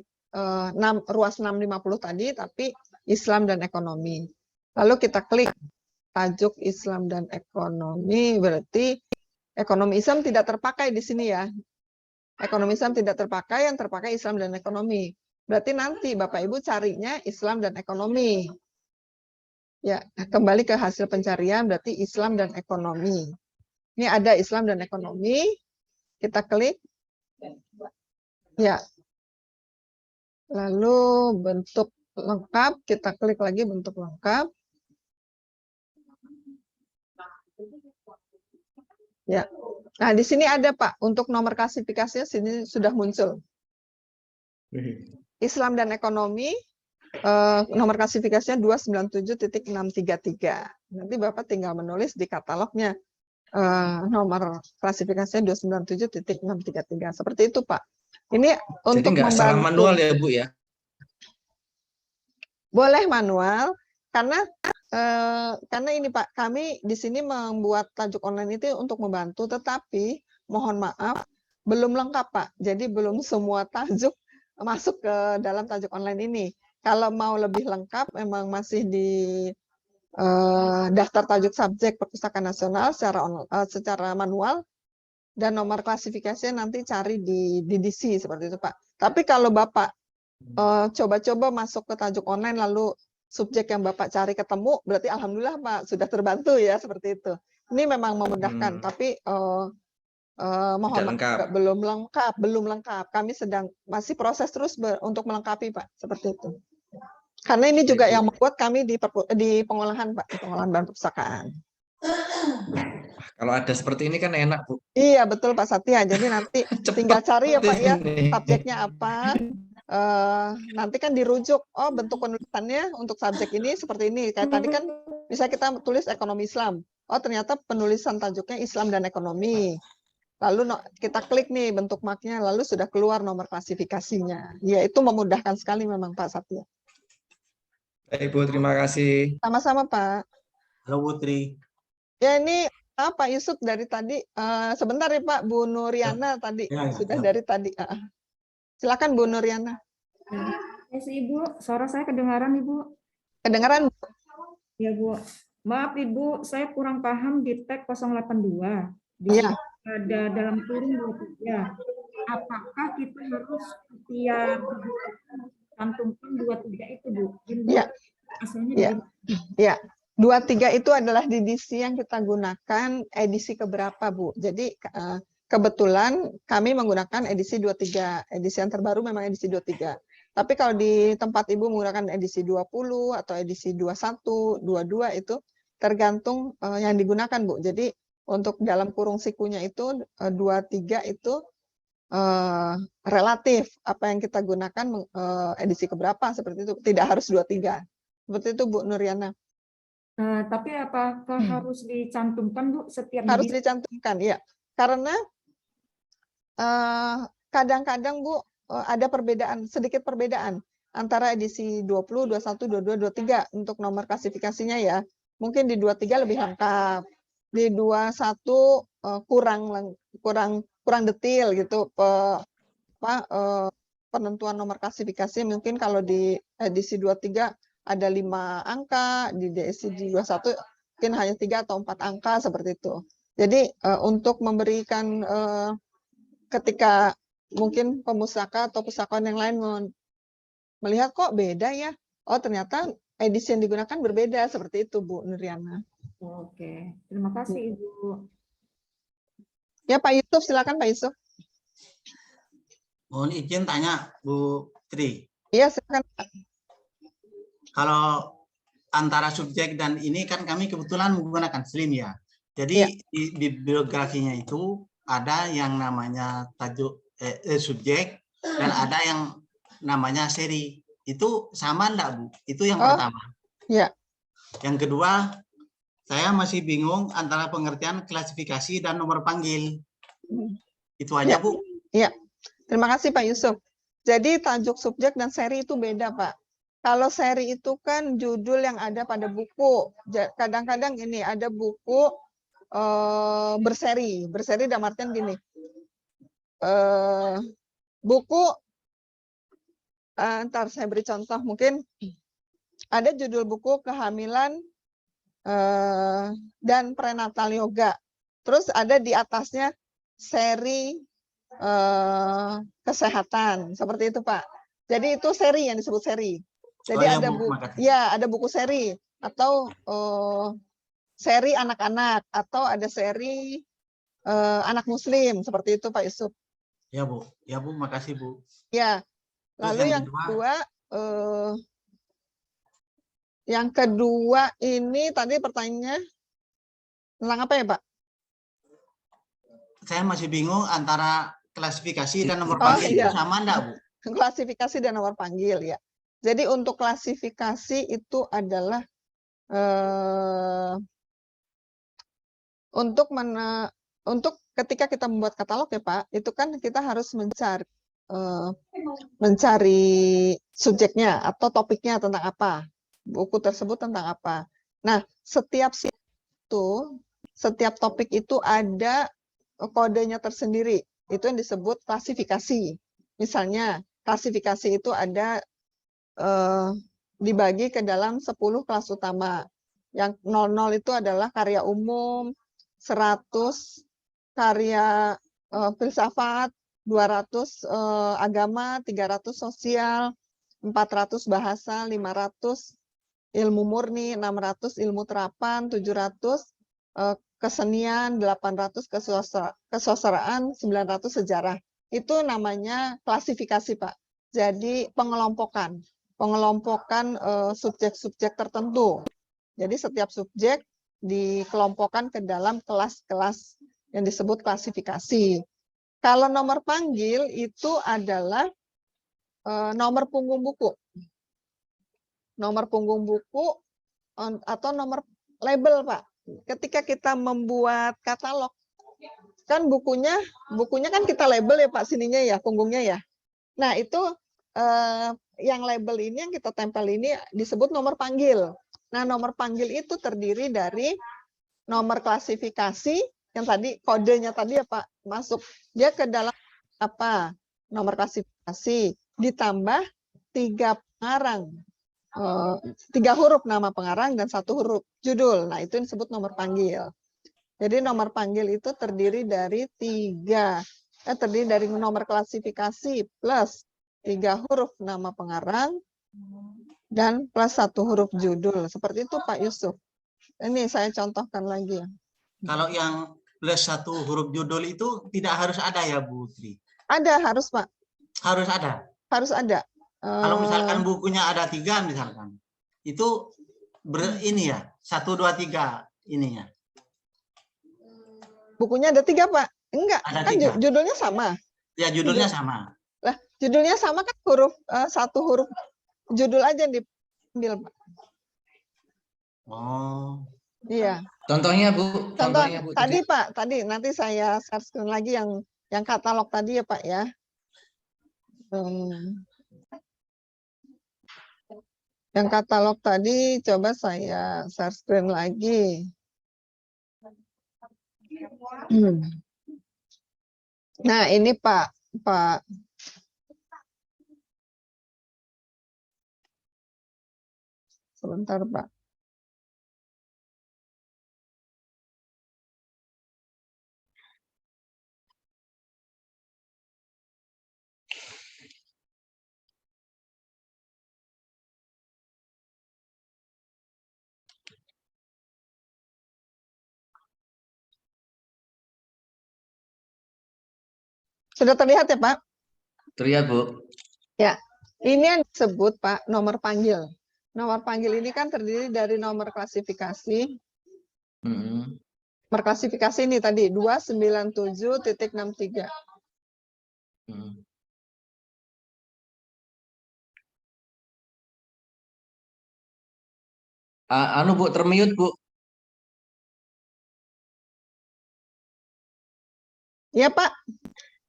ruas 650 tadi, tapi Islam dan ekonomi. Lalu kita klik tajuk Islam dan ekonomi, berarti ekonomi Islam tidak terpakai di sini ya. Ekonomi Islam tidak terpakai, yang terpakai Islam dan ekonomi. Berarti nanti Bapak Ibu carinya Islam dan ekonomi. Ya, kembali ke hasil pencarian berarti Islam dan ekonomi. Ini ada Islam dan ekonomi. Kita klik. Ya. Lalu bentuk lengkap, kita klik lagi bentuk lengkap. Ya. Nah, di sini ada Pak, untuk nomor klasifikasinya sini sudah muncul. Islam dan ekonomi, nomor klasifikasinya 297.633. Nanti Bapak tinggal menulis di katalognya nomor klasifikasinya 297.633. Seperti itu Pak. Ini untuk jadi nggak salah manual ya Bu ya? Boleh manual, karena ini Pak, kami di sini membuat tajuk online itu untuk membantu, tetapi mohon maaf belum lengkap Pak. Jadi belum semua tajuk masuk ke dalam tajuk online ini. Kalau mau lebih lengkap, memang masih di daftar tajuk subjek Perpustakaan Nasional secara manual, dan nomor klasifikasinya nanti cari di DDC seperti itu Pak. Tapi kalau Bapak coba-coba masuk ke tajuk online lalu subjek yang Bapak cari ketemu, berarti alhamdulillah Pak sudah terbantu ya, seperti itu. Ini memang memudahkan, tapi mohon maaf belum lengkap. Kami sedang masih proses terus untuk melengkapi Pak, seperti itu. Karena ini juga yang membuat kami di pengolahan Pak, di pengolahan bahan perpustakaan. Kalau ada seperti ini kan enak Bu. Iya betul Pak Satya. Jadi nanti tinggal cari ya Pak ya, subjeknya apa. Nanti kan dirujuk, oh bentuk penulisannya untuk subjek ini seperti ini. Kayak tadi kan bisa kita tulis ekonomi Islam. oh ternyata penulisan tajuknya Islam dan Ekonomi. Lalu kita klik nih bentuk marknya, lalu sudah keluar nomor klasifikasinya. Ya itu memudahkan sekali memang Pak Satya. Baik Bu, terima kasih. Sama-sama Pak. Halo Putri. Ya ini Pak Yusuf dari tadi. Sebentar ya Pak, Bu Nuriana tadi. Sudah dari tadi. Silakan Bu Nuriana. Ya sih Ibu, suara saya kedengaran Ibu. Kedengaran? Ya Bu. Maaf Ibu, saya kurang paham di tag 082. Di Iya. ada dalam kurung 23. Apakah kita harus setiap cantumkan 23 itu Bu? Iya. Asalnya Iya. dari Ya, 23 itu adalah edisi yang kita gunakan edisi keberapa, Bu. Jadi kebetulan kami menggunakan edisi 23. Edisi yang terbaru memang edisi 23. Tapi kalau di tempat Ibu menggunakan edisi 20 atau edisi 21, 22 itu tergantung yang digunakan, Bu. Jadi untuk dalam kurung sikunya itu 23 itu relatif apa yang kita gunakan edisi keberapa seperti itu. Tidak harus 23. Seperti itu Bu Nuriana. tapi apakah harus dicantumkan Bu setiap Harus edisi? dicantumkan, ya. Karena kadang-kadang Bu ada perbedaan, sedikit perbedaan antara edisi 20, 21, 22, 23 untuk nomor klasifikasinya ya. Mungkin di 23 lebih lengkap. Di 21 kurang detail gitu penentuan nomor klasifikasi. Mungkin kalau di edisi 23 ada 5 angka, di edisi 21 mungkin hanya 3 atau 4 angka seperti itu. Jadi untuk memberikan ketika mungkin pemusaka atau pustakawan yang lain melihat kok beda ya, oh ternyata edisi yang digunakan berbeda, seperti itu Bu Nuriana. Oke, terima kasih Ibu. Ya Pak Yusuf, silakan Pak Yusuf. Mohon izin tanya Bu Tri. Iya silakan Pak. Kalau antara subjek dan ini kan kami kebetulan menggunakan Slim ya. Jadi di biografinya itu ada yang namanya tajuk subjek dan ada yang namanya seri. Itu sama enggak Bu? Itu yang pertama. Iya. Yang kedua, saya masih bingung antara pengertian klasifikasi dan nomor panggil. Itu aja Bu. Iya. Terima kasih Pak Yusuf. Jadi tajuk subjek dan seri itu beda Pak. Kalau seri itu kan judul yang ada pada buku. Kadang-kadang ini ada buku berseri. Berseri dalam artian gini. Buku, ntar saya beri contoh mungkin. Ada judul buku kehamilan dan prenatal yoga. Terus ada di atasnya seri kesehatan. Seperti itu Pak. Jadi itu seri yang disebut seri. Jadi ada buku seri atau seri anak-anak atau ada seri anak muslim seperti itu Pak Yusuf. Ya Bu, makasih Bu. Ya, lalu yang kedua ini tadi pertanyaannya tentang apa ya Pak? Saya masih bingung antara klasifikasi dan nomor panggil itu sama enggak Bu? Klasifikasi dan nomor panggil ya. Jadi untuk klasifikasi itu adalah untuk ketika kita membuat katalog ya Pak, itu kan kita harus mencari subjeknya atau topiknya tentang apa, buku tersebut tentang apa. Nah, setiap topik itu ada kodenya tersendiri, itu yang disebut klasifikasi. Misalnya klasifikasi itu ada dibagi ke dalam 10 kelas utama. Yang 00 itu adalah karya umum, 100 karya filsafat, 200 agama, 300 sosial, 400 bahasa, 500 ilmu murni, 600 ilmu terapan, 700 kesenian, 800 kesusastraan, 900 sejarah. Itu namanya klasifikasi Pak. Jadi pengelompokan subjek-subjek tertentu. Jadi setiap subjek dikelompokkan ke dalam kelas-kelas yang disebut klasifikasi. Kalau nomor panggil itu adalah nomor punggung buku. Nomor punggung buku atau nomor label Pak. ketika kita membuat katalog, kan bukunya kan kita label ya Pak, sininya ya, punggungnya ya. Nah itu yang label ini, yang kita tempel ini disebut nomor panggil. Nah nomor panggil itu terdiri dari nomor klasifikasi, yang tadi kodenya tadi ya Pak, masuk dia ke dalam apa, nomor klasifikasi, ditambah 3 pengarang. 3 huruf nama pengarang dan 1 huruf judul. Nah, itu disebut nomor panggil. Jadi nomor panggil itu terdiri dari terdiri dari nomor klasifikasi plus 3 huruf nama pengarang dan plus 1 huruf judul. Seperti itu Pak Yusuf. Ini saya contohkan lagi ya. Kalau yang plus 1 huruf judul itu tidak harus ada ya Bu Tri? Ada, harus Pak. Harus ada? Harus ada. Kalau misalkan bukunya ada 3 misalkan, itu ini ya, 1, 2, 3 ininya. Bukunya ada 3 Pak? Enggak, Ada kan 3. judulnya sama. Ya judulnya sama. Lah, judulnya sama kan huruf 1 huruf judul aja yang diambil Pak. Oh. Iya. Contohnya Bu, contohnya Bu. Tadi Pak, tadi nanti saya share screen lagi yang katalog tadi ya Pak ya. Yang katalog tadi coba saya share screen lagi. Nah, ini Pak. Sebentar, Pak. Sudah terlihat ya, Pak? Terlihat, Bu. Ya, ini yang disebut, Pak, nomor panggil. Nomor panggil ini kan terdiri dari nomor klasifikasi. Nomor klasifikasi ini tadi, 297.63. Anu Bu, termute Bu. Ya Pak,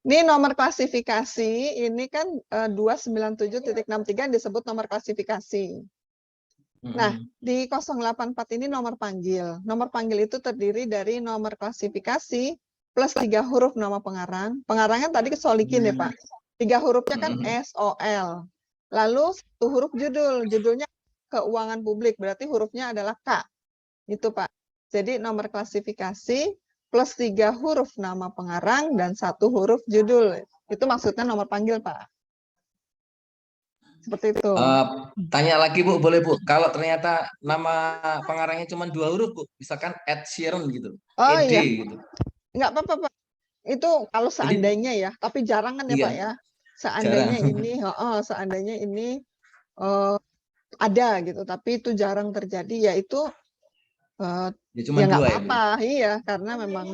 ini nomor klasifikasi, ini kan 297.63 disebut nomor klasifikasi. Nah, di 084 ini nomor panggil. Nomor panggil itu terdiri dari nomor klasifikasi plus 3 huruf nama pengarang. Pengarangnya tadi Solikin ya Pak. 3 hurufnya kan SOL. Lalu 1 huruf judul. Judulnya keuangan publik, berarti hurufnya adalah K. Itu Pak. Jadi nomor klasifikasi plus 3 huruf nama pengarang dan 1 huruf judul. Itu maksudnya nomor panggil, Pak. Seperti itu. Tanya lagi Bu, boleh Bu? Kalau ternyata nama pengarangnya cuma 2 huruf Bu, misalkan Ed Sheeran gitu. Oh ED iya. gitu. Enggak apa-apa, Pak. Itu kalau seandainya ya, tapi jarang kan ya Iya. Pak ya. Seandainya Jarang. ini, seandainya ini ada gitu, tapi itu jarang terjadi, yaitu Ya cuma ya nggak 2 ya Bu. apa-apa, iya, karena memang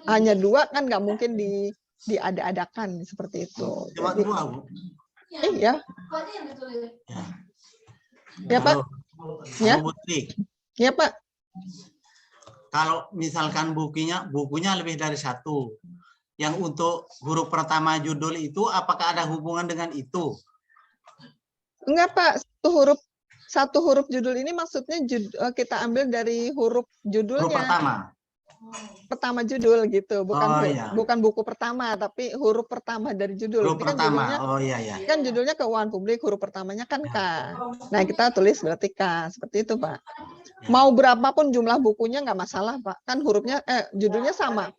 hanya 2 kan nggak mungkin diada-adakan seperti itu. Cuma Jadi, 2 Bu. iya. Ya Pak. Ya. Bu Tri, Ya Pak. kalau misalkan bukunya lebih dari 1, yang untuk huruf pertama judul itu apakah ada hubungan dengan itu? Enggak Pak, satu huruf judul ini maksudnya kita ambil dari huruf judulnya. Huruf pertama. Pertama judul gitu, bukan iya. bukan buku pertama, tapi huruf pertama dari judul. Huruf Ini kan pertama. judulnya, Oh iya iya. kan judulnya keuangan publik, huruf pertamanya kan K. Nah kita tulis berarti K, seperti itu Pak. Mau berapapun jumlah bukunya nggak masalah Pak, kan hurufnya judulnya sama.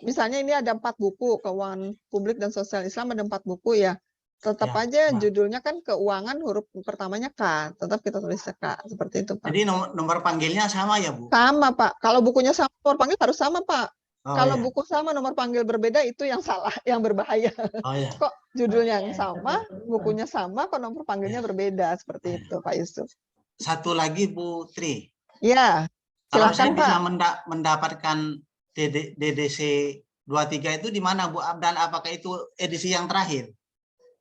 Misalnya ini ada 4 buku, keuangan publik dan sosial Islam ada 4 buku ya. Tetap aja judulnya kan keuangan, huruf pertamanya K, tetap kita tulis K, seperti itu Pak. Jadi nomor panggilnya sama ya Bu? Sama Pak, kalau bukunya sama nomor panggil harus sama Pak. Oh, kalau iya. buku sama nomor panggil berbeda itu yang salah, yang berbahaya. Oh, iya. Kok judulnya yang sama, bukunya sama, kok nomor panggilnya berbeda, seperti itu Pak Yusuf. Satu lagi Bu Tri. Ya, Kalau silakan saya bisa Pak. mendapatkan DDC 23 itu di mana Bu? Dan apakah itu edisi yang terakhir?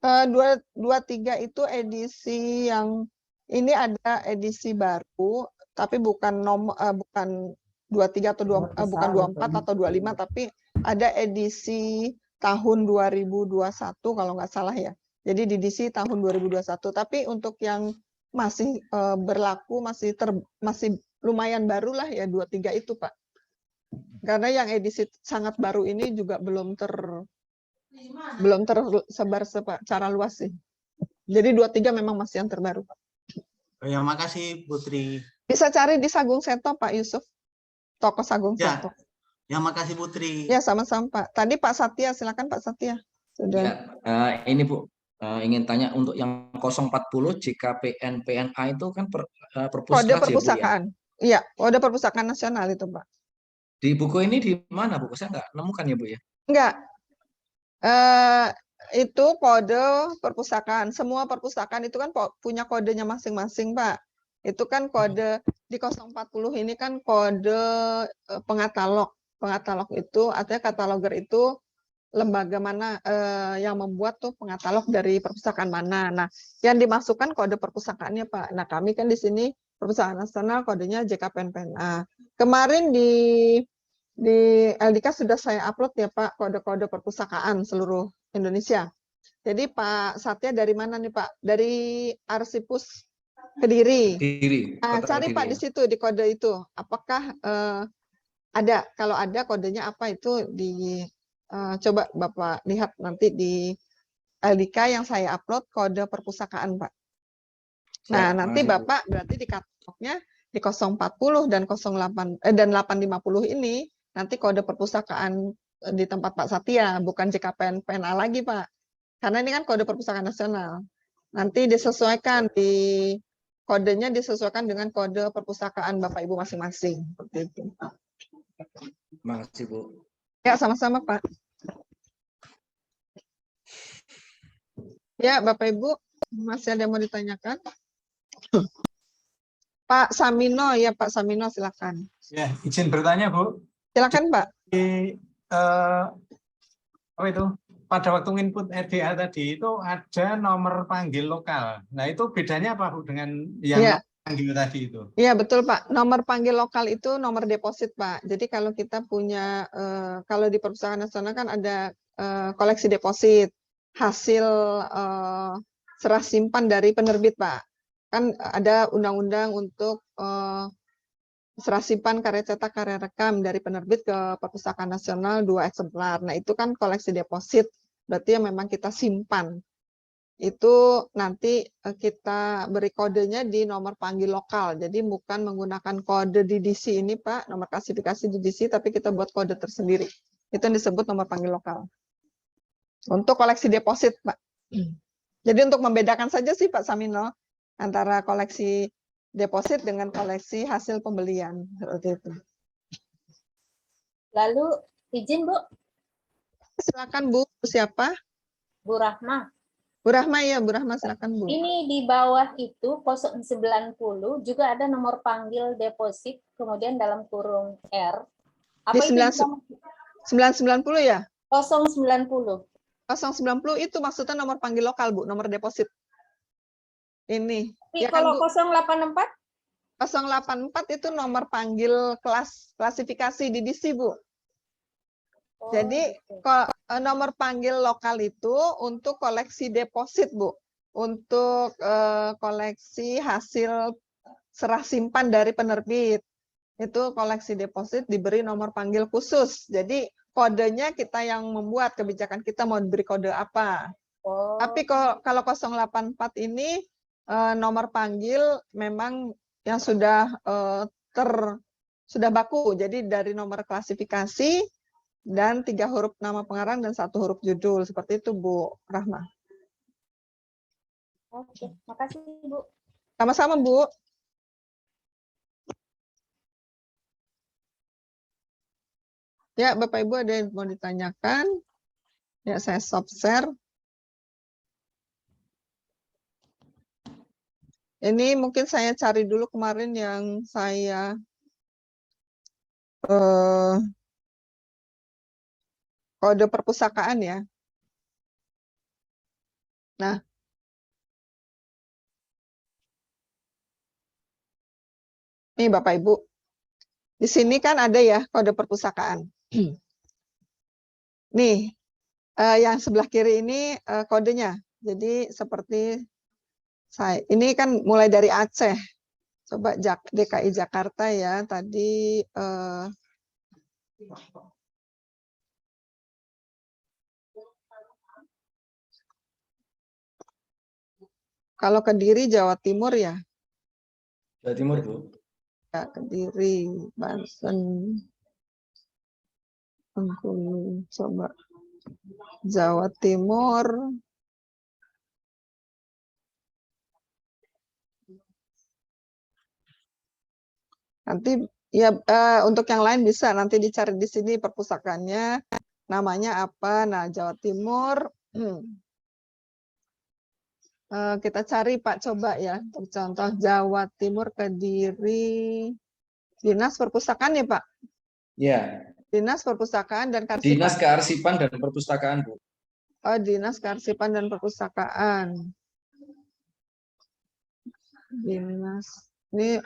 23 itu edisi yang ini ada edisi baru, tapi bukan 23 atau bukan 24 atau 25, tapi ada edisi tahun 2021 kalau nggak salah ya. Jadi di edisi tahun 2021. Tapi untuk yang masih berlaku, masih lumayan baru lah ya 23 itu, Pak. Karena yang edisi sangat baru ini juga belum tersebar secara luas sih. Jadi 23 memang masih yang terbaru, Pak. Ya, makasih Putri. Bisa cari di Sagung Seto, Pak Yusuf. Toko Sagung Ya, Seto. ya makasih Putri. Ya, sama-sama, Pak. Tadi Pak Satya, silakan Pak Satya. Sudah. Ya, ini Bu, ingin tanya untuk yang 040 JKPN PNA itu kan perpuskas Kode ya Bu ya? perpustakaan. Iya, kode perpustakaan nasional itu, Pak. Di buku ini di mana Bu? Saya nggak nemukan ya Bu ya? Enggak. Itu kode perpustakaan. Semua perpustakaan itu kan punya kodenya masing-masing, Pak. Itu kan kode di 040 ini kan kode pengatalog. Pengatalog itu artinya kataloger itu lembaga mana yang membuat tuh pengatalog dari perpustakaan mana. Nah, yang dimasukkan kode perpustakaannya, Pak. Nah, kami kan di sini Perpustakaan Nasional kodenya JKPN-PNA. Kemarin di LDK sudah saya upload ya, Pak, kode-kode perpustakaan seluruh Indonesia. Jadi Pak Satya dari mana nih, Pak? Dari Arsipus Kediri. Nah, cari Pak di situ di kode itu. Apakah ada? Kalau ada kodenya apa itu coba Bapak lihat nanti di LDK yang saya upload kode perpustakaan, Pak. Nah, nanti Bapak berarti di katalognya di 040 dan 08 dan 850 ini nanti kode perpustakaan di tempat Pak Satya, bukan JKPN PNA lagi, Pak. Karena ini kan kode perpustakaan nasional. Nanti disesuaikan kodenya disesuaikan dengan kode perpustakaan Bapak Ibu masing-masing. Seperti itu. Terima kasih Bu. Ya, sama-sama, Pak. Ya, Bapak Ibu, masih ada yang mau ditanyakan? Pak Samino, ya Pak Samino, silakan. Ya, izin bertanya, Bu. Silakan, Pak. Apa itu? Pada waktu input RDA tadi itu ada nomor panggil lokal. Nah, itu bedanya apa, Bu, dengan yang Ya. panggil tadi itu? Iya, betul, Pak. Nomor panggil lokal itu nomor deposit, Pak. Jadi kalau kita punya, kalau di Perpustakaan Nasional kan ada koleksi deposit, hasil serah simpan dari penerbit, Pak. Kan ada undang-undang untuk serah simpan karya cetak karya rekam dari penerbit ke Perpustakaan Nasional 2 eksemplar. Nah, itu kan koleksi deposit, berarti yang memang kita simpan. Itu nanti kita beri kodenya di nomor panggil lokal. Jadi bukan menggunakan kode DDC ini, Pak, nomor klasifikasi DDC, tapi kita buat kode tersendiri. Itu yang disebut nomor panggil lokal. Untuk koleksi deposit, Pak. Jadi untuk membedakan saja sih, Pak Samino, antara koleksi deposit dengan koleksi hasil pembelian. Seperti itu. Lalu izin, Bu. Silakan, Bu. Siapa? Bu Rahma. Bu Rahma, ya, Bu Rahma, silakan, Bu. Ini di bawah itu 090 juga ada nomor panggil deposit, kemudian dalam kurung R. Apa Di itu? 990 ya? 090. 090 itu maksudnya nomor panggil lokal, Bu, nomor deposit. Ini. Tapi Ya kan, kalau Bu? 084? 084 itu nomor panggil klasifikasi DDC, Bu. Jadi nomor panggil lokal itu untuk koleksi deposit, Bu. Untuk koleksi hasil serah simpan dari penerbit. Itu koleksi deposit diberi nomor panggil khusus. Jadi kodenya kita yang membuat, kebijakan kita mau diberi kode apa. Tapi kalau 084 ini nomor panggil memang yang sudah sudah baku. Jadi dari nomor klasifikasi dan 3 huruf nama pengarang dan 1 huruf judul. Seperti itu, Bu Rahma. Oke, makasih, Bu. Sama-sama, Bu. Ya, Bapak Ibu ada yang mau ditanyakan? Ya, saya stop share. Ini mungkin saya cari dulu kemarin yang saya kode perpustakaan ya. Nah, ini Bapak Ibu. Di sini kan ada ya kode perpustakaan. Nih, yang sebelah kiri ini kodenya. Jadi seperti saya, ini kan mulai dari Aceh. Coba DKI Jakarta ya, tadi kalau Kediri Jawa Timur ya. Jawa Timur, Bu. Ya, Kediri, Banten, Bengkulu, coba Jawa Timur. Nanti ya untuk yang lain bisa nanti dicari di sini perpustakaannya, namanya apa. Nah, Jawa Timur. Kita cari Pak, coba ya, untuk contoh Jawa Timur, Kediri, Dinas Perpustakaan ya Pak? Ya. Dinas Perpustakaan dan Kearsipan. Dinas Kearsipan dan Perpustakaan, Bu. Oh, Dinas Kearsipan dan Perpustakaan. Dinas, ini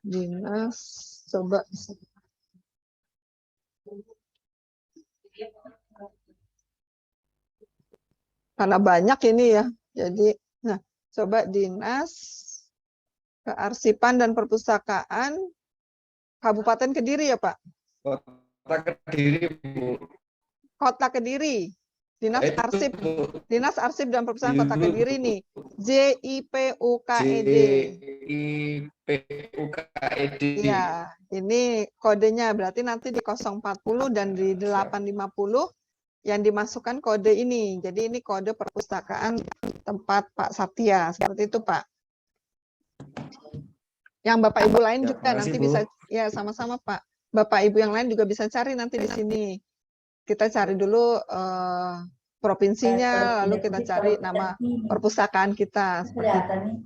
Dinas, coba. Karena banyak ini ya, jadi, nah, coba Dinas Kearsipan dan Perpustakaan Kabupaten Kediri ya Pak? Kota Kediri, Bu. Kota Kediri, Dinas Arsip, Dinas Arsip dan Perpustakaan Kota Kediri nih, JIPUKED. JIPUKED. Ya, ini kodenya berarti nanti di 040 dan di 850 yang dimasukkan kode ini. Jadi ini kode perpustakaan tempat Pak Satya, seperti itu Pak. Yang Bapak Ibu lain Ya, juga nanti Bu. bisa, ya sama-sama Pak. Bapak Ibu yang lain juga bisa cari nanti di sini. Kita cari dulu provinsinya, lalu kita cari nama perpustakaan kita. Seperti itu.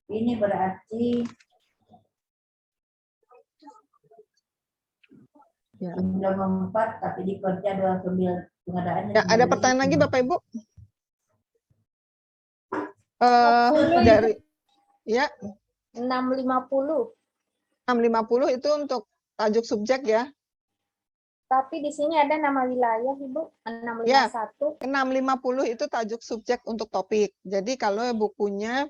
Ini berarti Ya. belum 4 tapi dikerja 2 pengadaannya. Ya, ada pertanyaan lagi Bapak Ibu? Dari ya 650. 650 itu untuk tajuk subjek ya. Tapi di sini ada nama wilayah Ibu, 651. Ya, 650 itu tajuk subjek untuk topik. Jadi kalau bukunya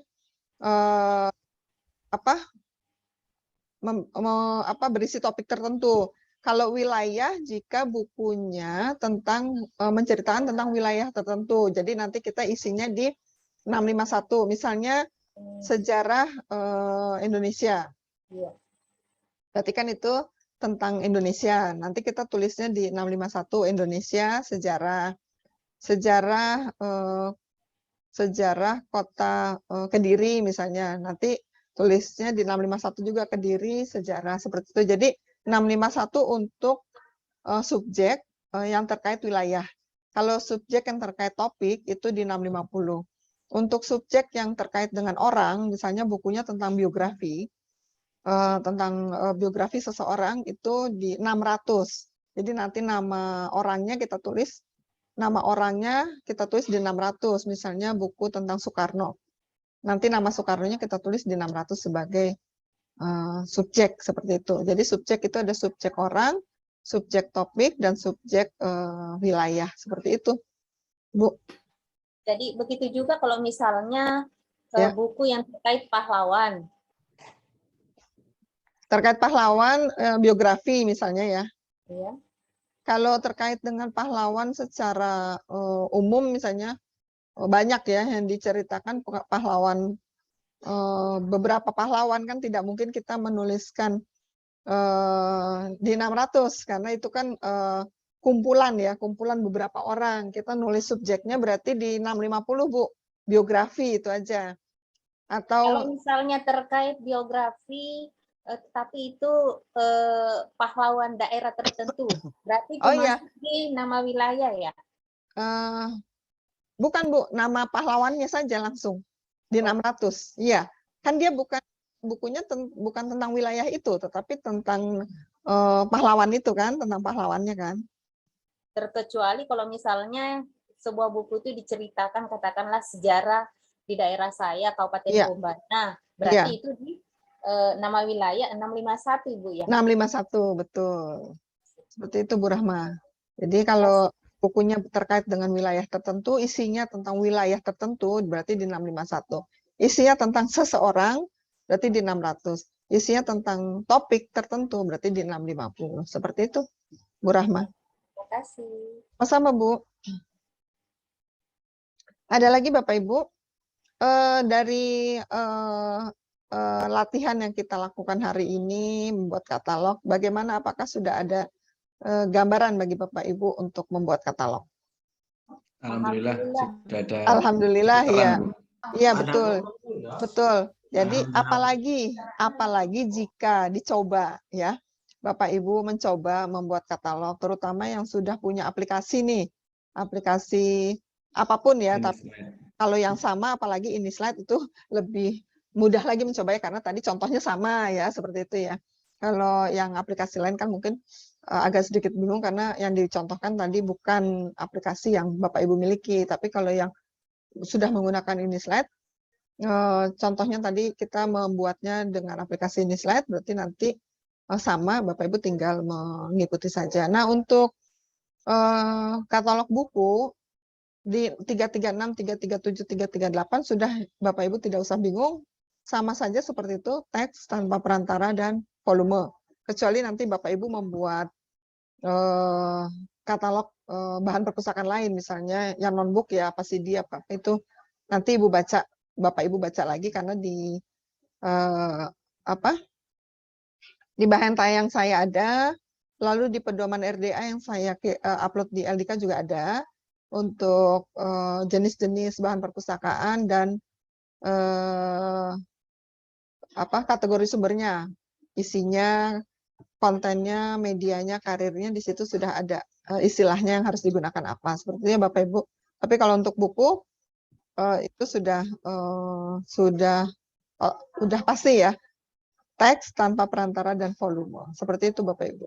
berisi topik tertentu. Kalau wilayah, jika bukunya tentang menceritakan tentang wilayah tertentu. Jadi nanti kita isinya di 651. Misalnya sejarah Indonesia. Iya. Berarti kan itu tentang Indonesia. Nanti kita tulisnya di 651 Indonesia sejarah kota Kediri misalnya. Nanti tulisnya di 651 juga Kediri sejarah seperti itu. Jadi 651 untuk subjek yang terkait wilayah. Kalau subjek yang terkait topik itu di 650. Untuk subjek yang terkait dengan orang, misalnya bukunya tentang biografi, biografi seseorang itu di 600. Jadi nanti nama orangnya kita tulis di 600. Misalnya buku tentang Soekarno. Nanti nama Soekarno-nya kita tulis di 600 sebagai subjek seperti itu. Jadi subjek itu ada subjek orang, subjek topik, dan subjek wilayah seperti itu, Bu. Jadi begitu juga kalau misalnya Ya. buku yang terkait pahlawan. Terkait pahlawan, biografi misalnya ya. Ya. Kalau terkait dengan pahlawan secara umum misalnya, banyak ya yang diceritakan pahlawan. Beberapa pahlawan kan tidak mungkin kita menuliskan di 600 karena itu kan kumpulan beberapa orang. Kita nulis subjeknya berarti di 650 Bu, biografi itu aja. Atau kalau misalnya terkait biografi tapi itu pahlawan daerah tertentu, berarti termasuk di nama wilayah ya? Bukan Bu, nama pahlawannya saja langsung. Di 600, iya. Kan dia bukunya bukan tentang wilayah itu, tetapi tentang pahlawan itu kan, tentang pahlawannya kan. Terkecuali kalau misalnya sebuah buku itu diceritakan katakanlah sejarah di daerah saya Kabupaten Iya. Bombana. Berarti Iya. itu di nama wilayah 651 Ibu ya. 651, betul. Seperti itu Bu Rahma. Jadi kalau bukunya terkait dengan wilayah tertentu, isinya tentang wilayah tertentu, berarti di 651. Isinya tentang seseorang, berarti di 600. Isinya tentang topik tertentu, berarti di 650. Seperti itu, Bu Rahma. Terima kasih. Sama Bu. Ada lagi Bapak Ibu? Dari latihan yang kita lakukan hari ini, membuat katalog, bagaimana, apakah sudah ada gambaran bagi Bapak Ibu untuk membuat katalog? Alhamdulillah sudah ada. Alhamdulillah terang, ya. Bu. Iya Ada. betul. Betul. Jadi Alhamdulillah. apalagi jika dicoba ya. Bapak Ibu mencoba membuat katalog, terutama yang sudah punya aplikasi nih. Aplikasi apapun ya, tapi kalau yang sama apalagi IndiSlide itu lebih mudah lagi mencobanya karena tadi contohnya sama ya, seperti itu ya. Kalau yang aplikasi lain kan mungkin agak sedikit bingung karena yang dicontohkan tadi bukan aplikasi yang Bapak Ibu miliki, tapi kalau yang sudah menggunakan IndiSlide, contohnya tadi kita membuatnya dengan aplikasi IndiSlide, berarti nanti sama Bapak Ibu tinggal mengikuti saja. Nah, untuk katalog buku di 336, 337, 338 sudah Bapak Ibu tidak usah bingung, sama saja seperti itu, teks tanpa perantara dan volume. Kecuali nanti Bapak Ibu membuat katalog bahan perpustakaan lain, misalnya yang non-book ya, apa CD apa itu, nanti Bapak Ibu baca lagi karena di di bahan tayang saya ada, lalu di pedoman RDA yang saya upload di LDK juga ada untuk jenis-jenis bahan perpustakaan dan kategori sumbernya, isinya, kontennya, medianya, karirnya, di situ sudah ada istilahnya yang harus digunakan apa. Sepertinya Bapak Ibu. Tapi kalau untuk buku itu sudah pasti ya, teks tanpa perantara dan volume. Seperti itu Bapak Ibu.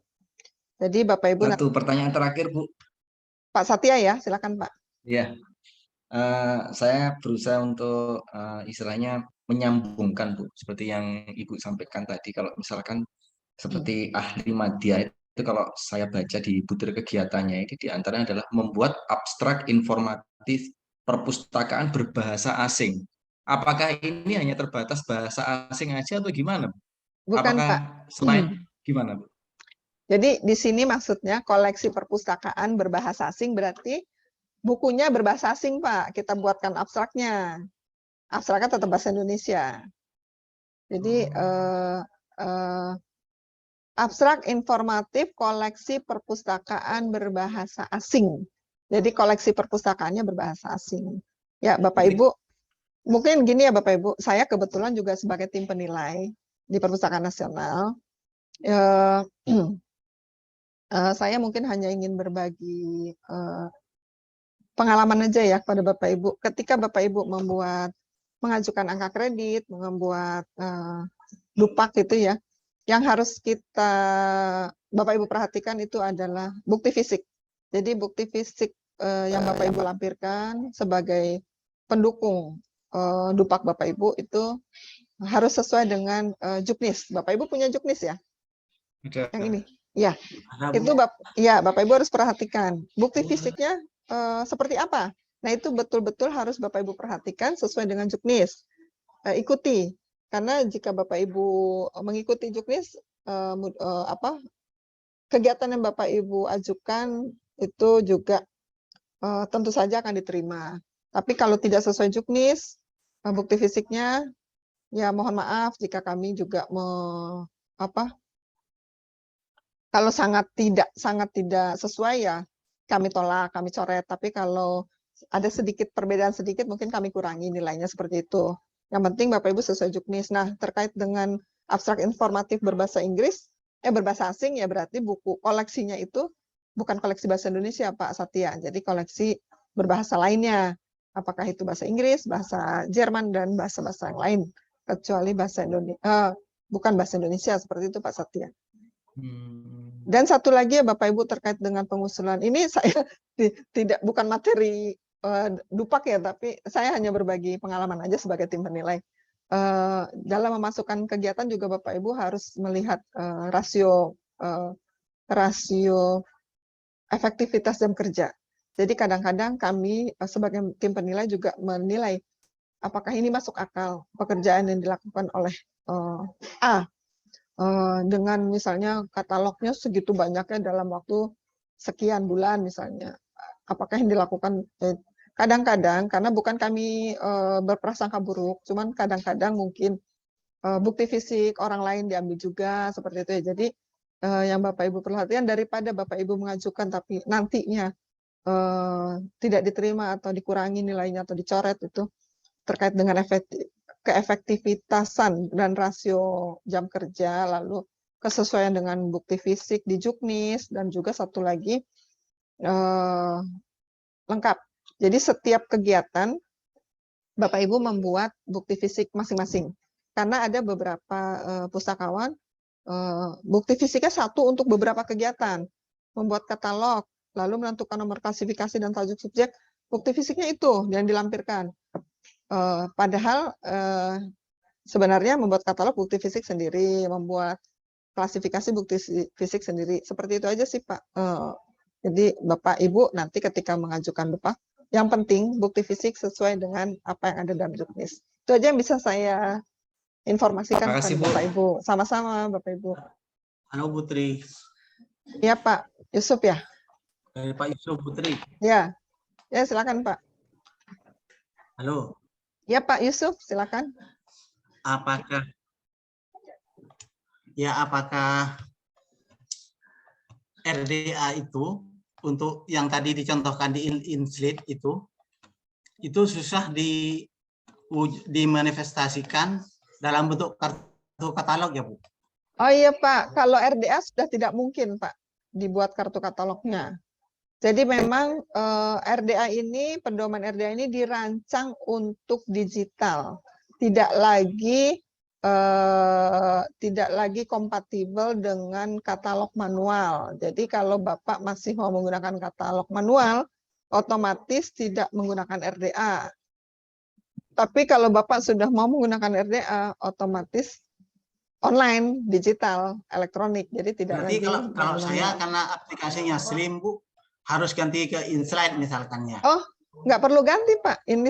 Jadi Bapak Ibu. Satu pertanyaan terakhir Bu. Pak Satya ya, silakan Pak. Ya, saya berusaha untuk istilahnya menyambungkan Bu, seperti yang Ibu sampaikan tadi. Kalau misalkan seperti ahli media itu, kalau saya baca di butir kegiatannya ini diantaranya adalah membuat abstrak informatif perpustakaan berbahasa asing. Apakah ini hanya terbatas bahasa asing aja atau gimana? Bukan Apakah Pak. Selain gimana Bu? Jadi di sini maksudnya koleksi perpustakaan berbahasa asing berarti bukunya berbahasa asing Pak. Kita buatkan abstraknya. Abstraknya tetap bahasa Indonesia. Jadi abstrak informatif koleksi perpustakaan berbahasa asing. Jadi koleksi perpustakaannya berbahasa asing. Ya Bapak Ibu, mungkin gini ya Bapak Ibu, saya kebetulan juga sebagai tim penilai di Perpustakaan Nasional. Saya mungkin hanya ingin berbagi pengalaman aja ya kepada Bapak Ibu. Ketika Bapak Ibu mengajukan angka kredit, membuat dupak gitu ya, yang harus Bapak Ibu perhatikan itu adalah bukti fisik. Jadi bukti fisik yang Bapak Ibu lampirkan sebagai pendukung dupak Bapak Ibu itu harus sesuai dengan juknis. Bapak Ibu punya juknis ya? Yang ini. Ya, itu Bapak Ibu harus perhatikan. Bukti fisiknya seperti apa? Nah, itu betul-betul harus Bapak Ibu perhatikan sesuai dengan juknis. Ikuti. Karena jika Bapak Ibu mengikuti juknis, kegiatan yang Bapak Ibu ajukan itu juga tentu saja akan diterima. Tapi kalau tidak sesuai juknis, bukti fisiknya, ya mohon maaf jika kami juga kalau sangat tidak sesuai ya kami tolak, kami coret. Tapi kalau ada sedikit perbedaan sedikit mungkin kami kurangi nilainya seperti itu. Yang penting Bapak Ibu sesuai juknis. Nah, terkait dengan abstrak informatif berbahasa Inggris, berbahasa asing ya berarti buku koleksinya itu bukan koleksi bahasa Indonesia Pak Satya. Jadi koleksi berbahasa lainnya. Apakah itu bahasa Inggris, bahasa Jerman dan bahasa-bahasa yang lain kecuali bahasa Indonesia, bukan bahasa Indonesia seperti itu Pak Satya. Dan satu lagi ya Bapak Ibu terkait dengan pengusulan ini saya bukan materi dupak ya, tapi saya hanya berbagi pengalaman aja sebagai tim penilai. Dalam memasukkan kegiatan juga Bapak Ibu harus melihat rasio efektivitas jam kerja. Jadi kadang-kadang kami sebagai tim penilai juga menilai apakah ini masuk akal pekerjaan yang dilakukan oleh A dengan misalnya katalognya segitu banyaknya dalam waktu sekian bulan misalnya. Apakah yang dilakukan kadang-kadang karena bukan kami berprasangka buruk, cuman kadang-kadang mungkin bukti fisik orang lain diambil juga seperti itu ya. Jadi yang Bapak Ibu perhatikan daripada Bapak Ibu mengajukan tapi nantinya tidak diterima atau dikurangi nilainya atau dicoret itu terkait dengan keefektivitasan dan rasio jam kerja, lalu kesesuaian dengan bukti fisik di Juknis, dan juga satu lagi lengkap. Jadi setiap kegiatan Bapak Ibu membuat bukti fisik masing-masing. Karena ada beberapa pustakawan bukti fisiknya satu untuk beberapa kegiatan, membuat katalog, lalu menentukan nomor klasifikasi dan tajuk subjek, bukti fisiknya itu yang dilampirkan. Padahal sebenarnya membuat katalog bukti fisik sendiri, membuat klasifikasi bukti fisik sendiri. Seperti itu aja sih Pak. Jadi Bapak Ibu nanti ketika mengajukan Bapak, yang penting bukti fisik sesuai dengan apa yang ada dalam Juknis. Itu aja yang bisa saya informasikan kepada Bapak Ibu. Sama-sama Bapak Ibu. Halo Putri. Ya Pak Yusuf ya. Pak Yusuf Putri. Ya, ya silakan Pak. Halo. Ya Pak Yusuf, silakan. Apakah RDA itu untuk yang tadi dicontohkan di Inslit itu susah dimanifestasikan dalam bentuk kartu katalog ya Bu? Oh iya Pak, kalau RDA sudah tidak mungkin Pak dibuat kartu katalognya. Jadi memang RDA ini, pedoman RDA ini dirancang untuk digital, tidak lagi kompatibel dengan katalog manual. Jadi kalau Bapak masih mau menggunakan katalog manual, otomatis tidak menggunakan RDA. Tapi kalau Bapak sudah mau menggunakan RDA, otomatis online, digital, elektronik. Jadi tidak berarti lagi. Kalau saya karena aplikasinya Slim Bu, harus ganti ke Insight misalkan ya. Oh, nggak perlu ganti Pak. Ini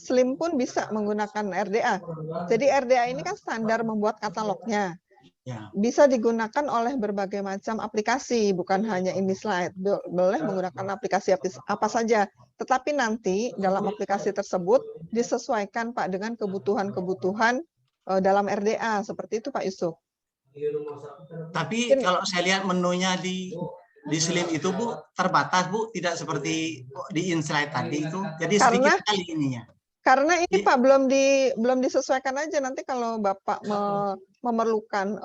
Slim pun bisa menggunakan RDA. Jadi RDA ini kan standar membuat katalognya. Ya. Bisa digunakan oleh berbagai macam aplikasi, bukan hanya IndiSlide. Boleh menggunakan aplikasi apa saja. Tetapi nanti dalam aplikasi tersebut disesuaikan Pak dengan kebutuhan-kebutuhan dalam RDA. Seperti itu Pak Yusuf. Tapi kalau saya lihat menunya di Slim itu Bu terbatas Bu, tidak seperti di Insight tadi itu. Jadi sedikit kali ininya. Karena ini Pak belum disesuaikan aja. Nanti kalau Bapak memerlukan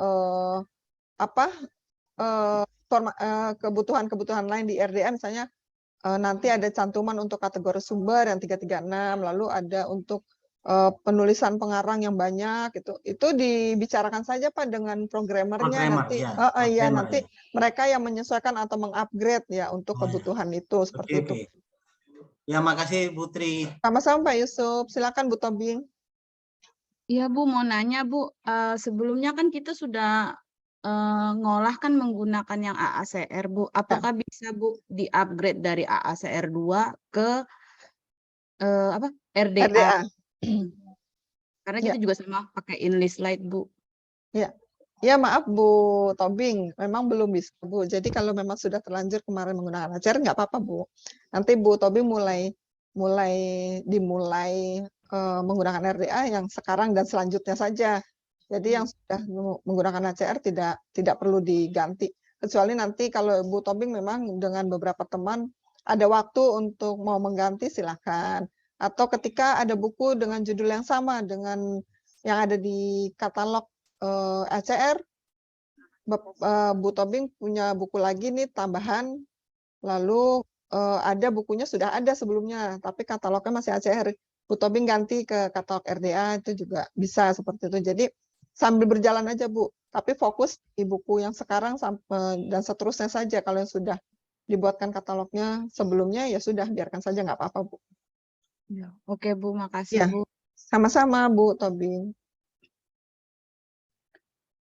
kebutuhan-kebutuhan lain di RDA, misalnya nanti ada cantuman untuk kategori sumber yang 336, lalu ada untuk penulisan pengarang yang banyak, itu dibicarakan saja Pak dengan programmernya nanti. Ya, nanti mereka yang menyesuaikan atau mengupgrade ya untuk kebutuhan itu seperti itu. Ya, makasih Putri. Sama-sama Pak Yusuf. Silakan Bu Tobing. Iya Bu, mau nanya Bu, sebelumnya kan kita sudah ngolah kan menggunakan yang AACR Bu. Apakah bisa Bu di-upgrade dari AACR 2 ke RDA? Karena kita juga sama pakai IndiSlide Bu. Ya. Ya maaf Bu Tobing, memang belum bisa Bu. Jadi kalau memang sudah terlanjur kemarin menggunakan ACR nggak apa-apa Bu. Nanti Bu Tobing dimulai menggunakan RDA yang sekarang dan selanjutnya saja. Jadi yang sudah menggunakan ACR tidak perlu diganti. Kecuali nanti kalau Bu Tobing memang dengan beberapa teman ada waktu untuk mau mengganti silakan. Atau ketika ada buku dengan judul yang sama dengan yang ada di katalog ACR, Bu Tobing punya buku lagi nih tambahan, lalu ada bukunya sudah ada sebelumnya, tapi katalognya masih ACR. Bu Tobing ganti ke katalog RDA itu juga bisa seperti itu. Jadi sambil berjalan aja Bu, tapi fokus di buku yang sekarang dan seterusnya saja kalau yang sudah dibuatkan katalognya sebelumnya, ya sudah biarkan saja nggak apa-apa Bu. Ya, oke Bu, makasih Ya, Bu. sama-sama Bu Tobing.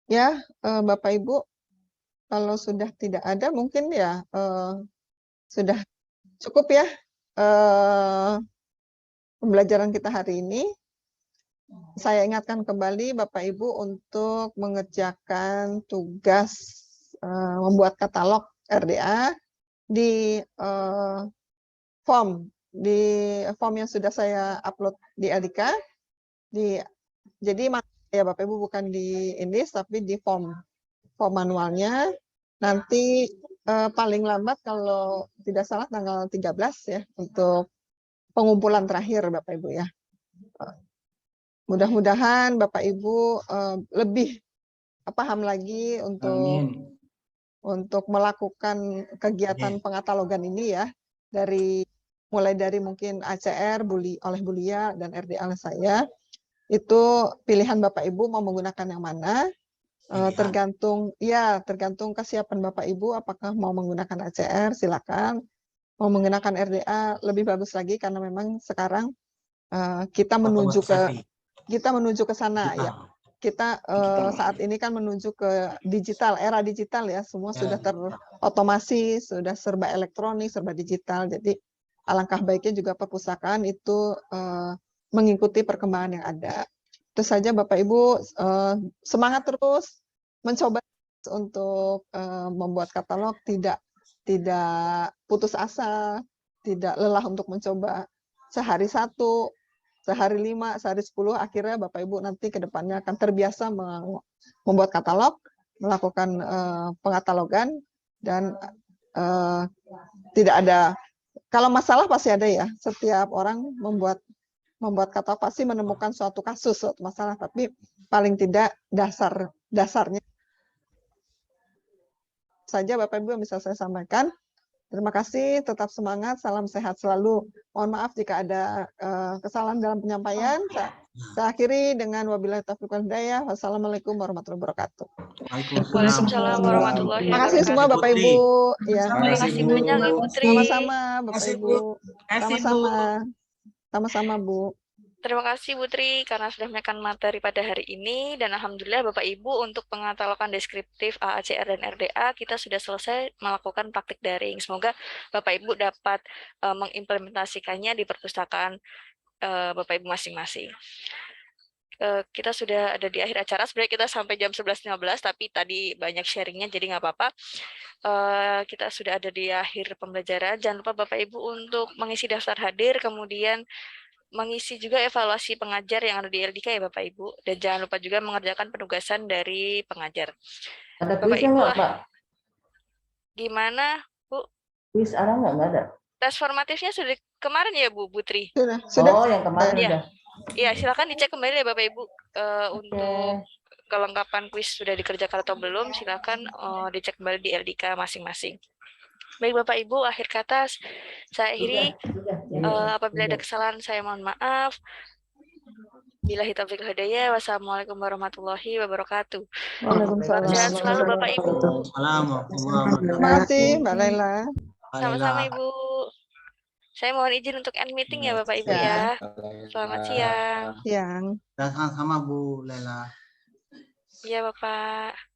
Ya, Bapak Ibu, kalau sudah tidak ada mungkin ya sudah cukup ya pembelajaran kita hari ini. Saya ingatkan kembali Bapak Ibu untuk mengerjakan tugas membuat katalog RDA di form yang sudah saya upload di LDK. Jadi ya Bapak Ibu bukan di Indis tapi di form manualnya. Nanti paling lambat kalau tidak salah tanggal 13 ya untuk pengumpulan terakhir Bapak Ibu ya. Mudah-mudahan Bapak Ibu lebih paham lagi untuk melakukan kegiatan pengatalogan ini ya, mulai dari mungkin ACR oleh Bu Lia dan RDA oleh saya. Itu pilihan Bapak Ibu mau menggunakan yang mana, tergantung kesiapan Bapak Ibu, apakah mau menggunakan ACR silakan, mau menggunakan RDA lebih bagus lagi karena memang sekarang kita menuju ke sana ya. Kita saat ini kan menuju ke digital, era digital ya, semua sudah terotomasi, sudah serba elektronik, serba digital. Jadi alangkah baiknya juga perpustakaan itu mengikuti perkembangan yang ada. Itu saja Bapak Ibu, semangat terus mencoba untuk membuat katalog, tidak putus asa, tidak lelah untuk mencoba sehari 1, sehari 5, sehari 10, akhirnya Bapak Ibu nanti ke depannya akan terbiasa membuat katalog, melakukan pengatalogan, dan tidak ada, kalau masalah pasti ada ya, setiap orang membuat katalog pasti menemukan suatu kasus, suatu masalah, tapi paling tidak dasarnya saja Bapak Ibu yang bisa saya sampaikan. Terima kasih, tetap semangat, salam sehat selalu. Mohon maaf jika ada kesalahan dalam penyampaian. Saya akhiri dengan wabillahi taufiq wal hidayah. Wassalamualaikum warahmatullahi wabarakatuh. Waalaikumsalam warahmatullahi Terima kasih wabarakatuh. semua Bapak Ibu. Ya. Terima kasih banyak Ibu Tri. Sama-sama Bapak Ibu. Sama-sama. Sama-sama Bu. Terima kasih Bu Tri karena sudah memberikan materi pada hari ini, dan alhamdulillah Bapak Ibu untuk pengatalogan deskriptif AACR dan RDA kita sudah selesai melakukan praktik daring. Semoga Bapak Ibu dapat mengimplementasikannya di perpustakaan Bapak Ibu masing-masing. Kita sudah ada di akhir acara, sebenarnya kita sampai jam 11.15, tapi tadi banyak sharingnya jadi nggak apa-apa. Kita sudah ada di akhir pembelajaran. Jangan lupa Bapak Ibu untuk mengisi daftar hadir, kemudian mengisi juga evaluasi pengajar yang ada di LDK ya Bapak Ibu, dan jangan lupa juga mengerjakan penugasan dari pengajar. Ada Bapak kuisnya Ibu, nggak, Pak? Gimana Bu? Kuis ada nggak ada? Tes formatifnya sudah kemarin ya Bu Putri? Sudah. Oh, yang kemarin ya. udah. Iya, silakan dicek kembali ya Bapak Ibu untuk kelengkapan kuis sudah dikerjakan atau belum. Silakan dicek kembali di LDK masing-masing. Baik Bapak Ibu, akhir kata saya akhiri. Apabila ada kesalahan saya mohon maaf. Billahi taufiq wal hidayah. Wassalamualaikum warahmatullahi wabarakatuh. Waalaikumsalam. Sehat selalu Bapak Ibu. Terima kasih Mbak Laila. Sama-sama Ibu. Saya mohon izin untuk end meeting ya Bapak Ibu ya. Selamat siang. Siang. Dan sama-sama Bu Laila. Iya Bapak.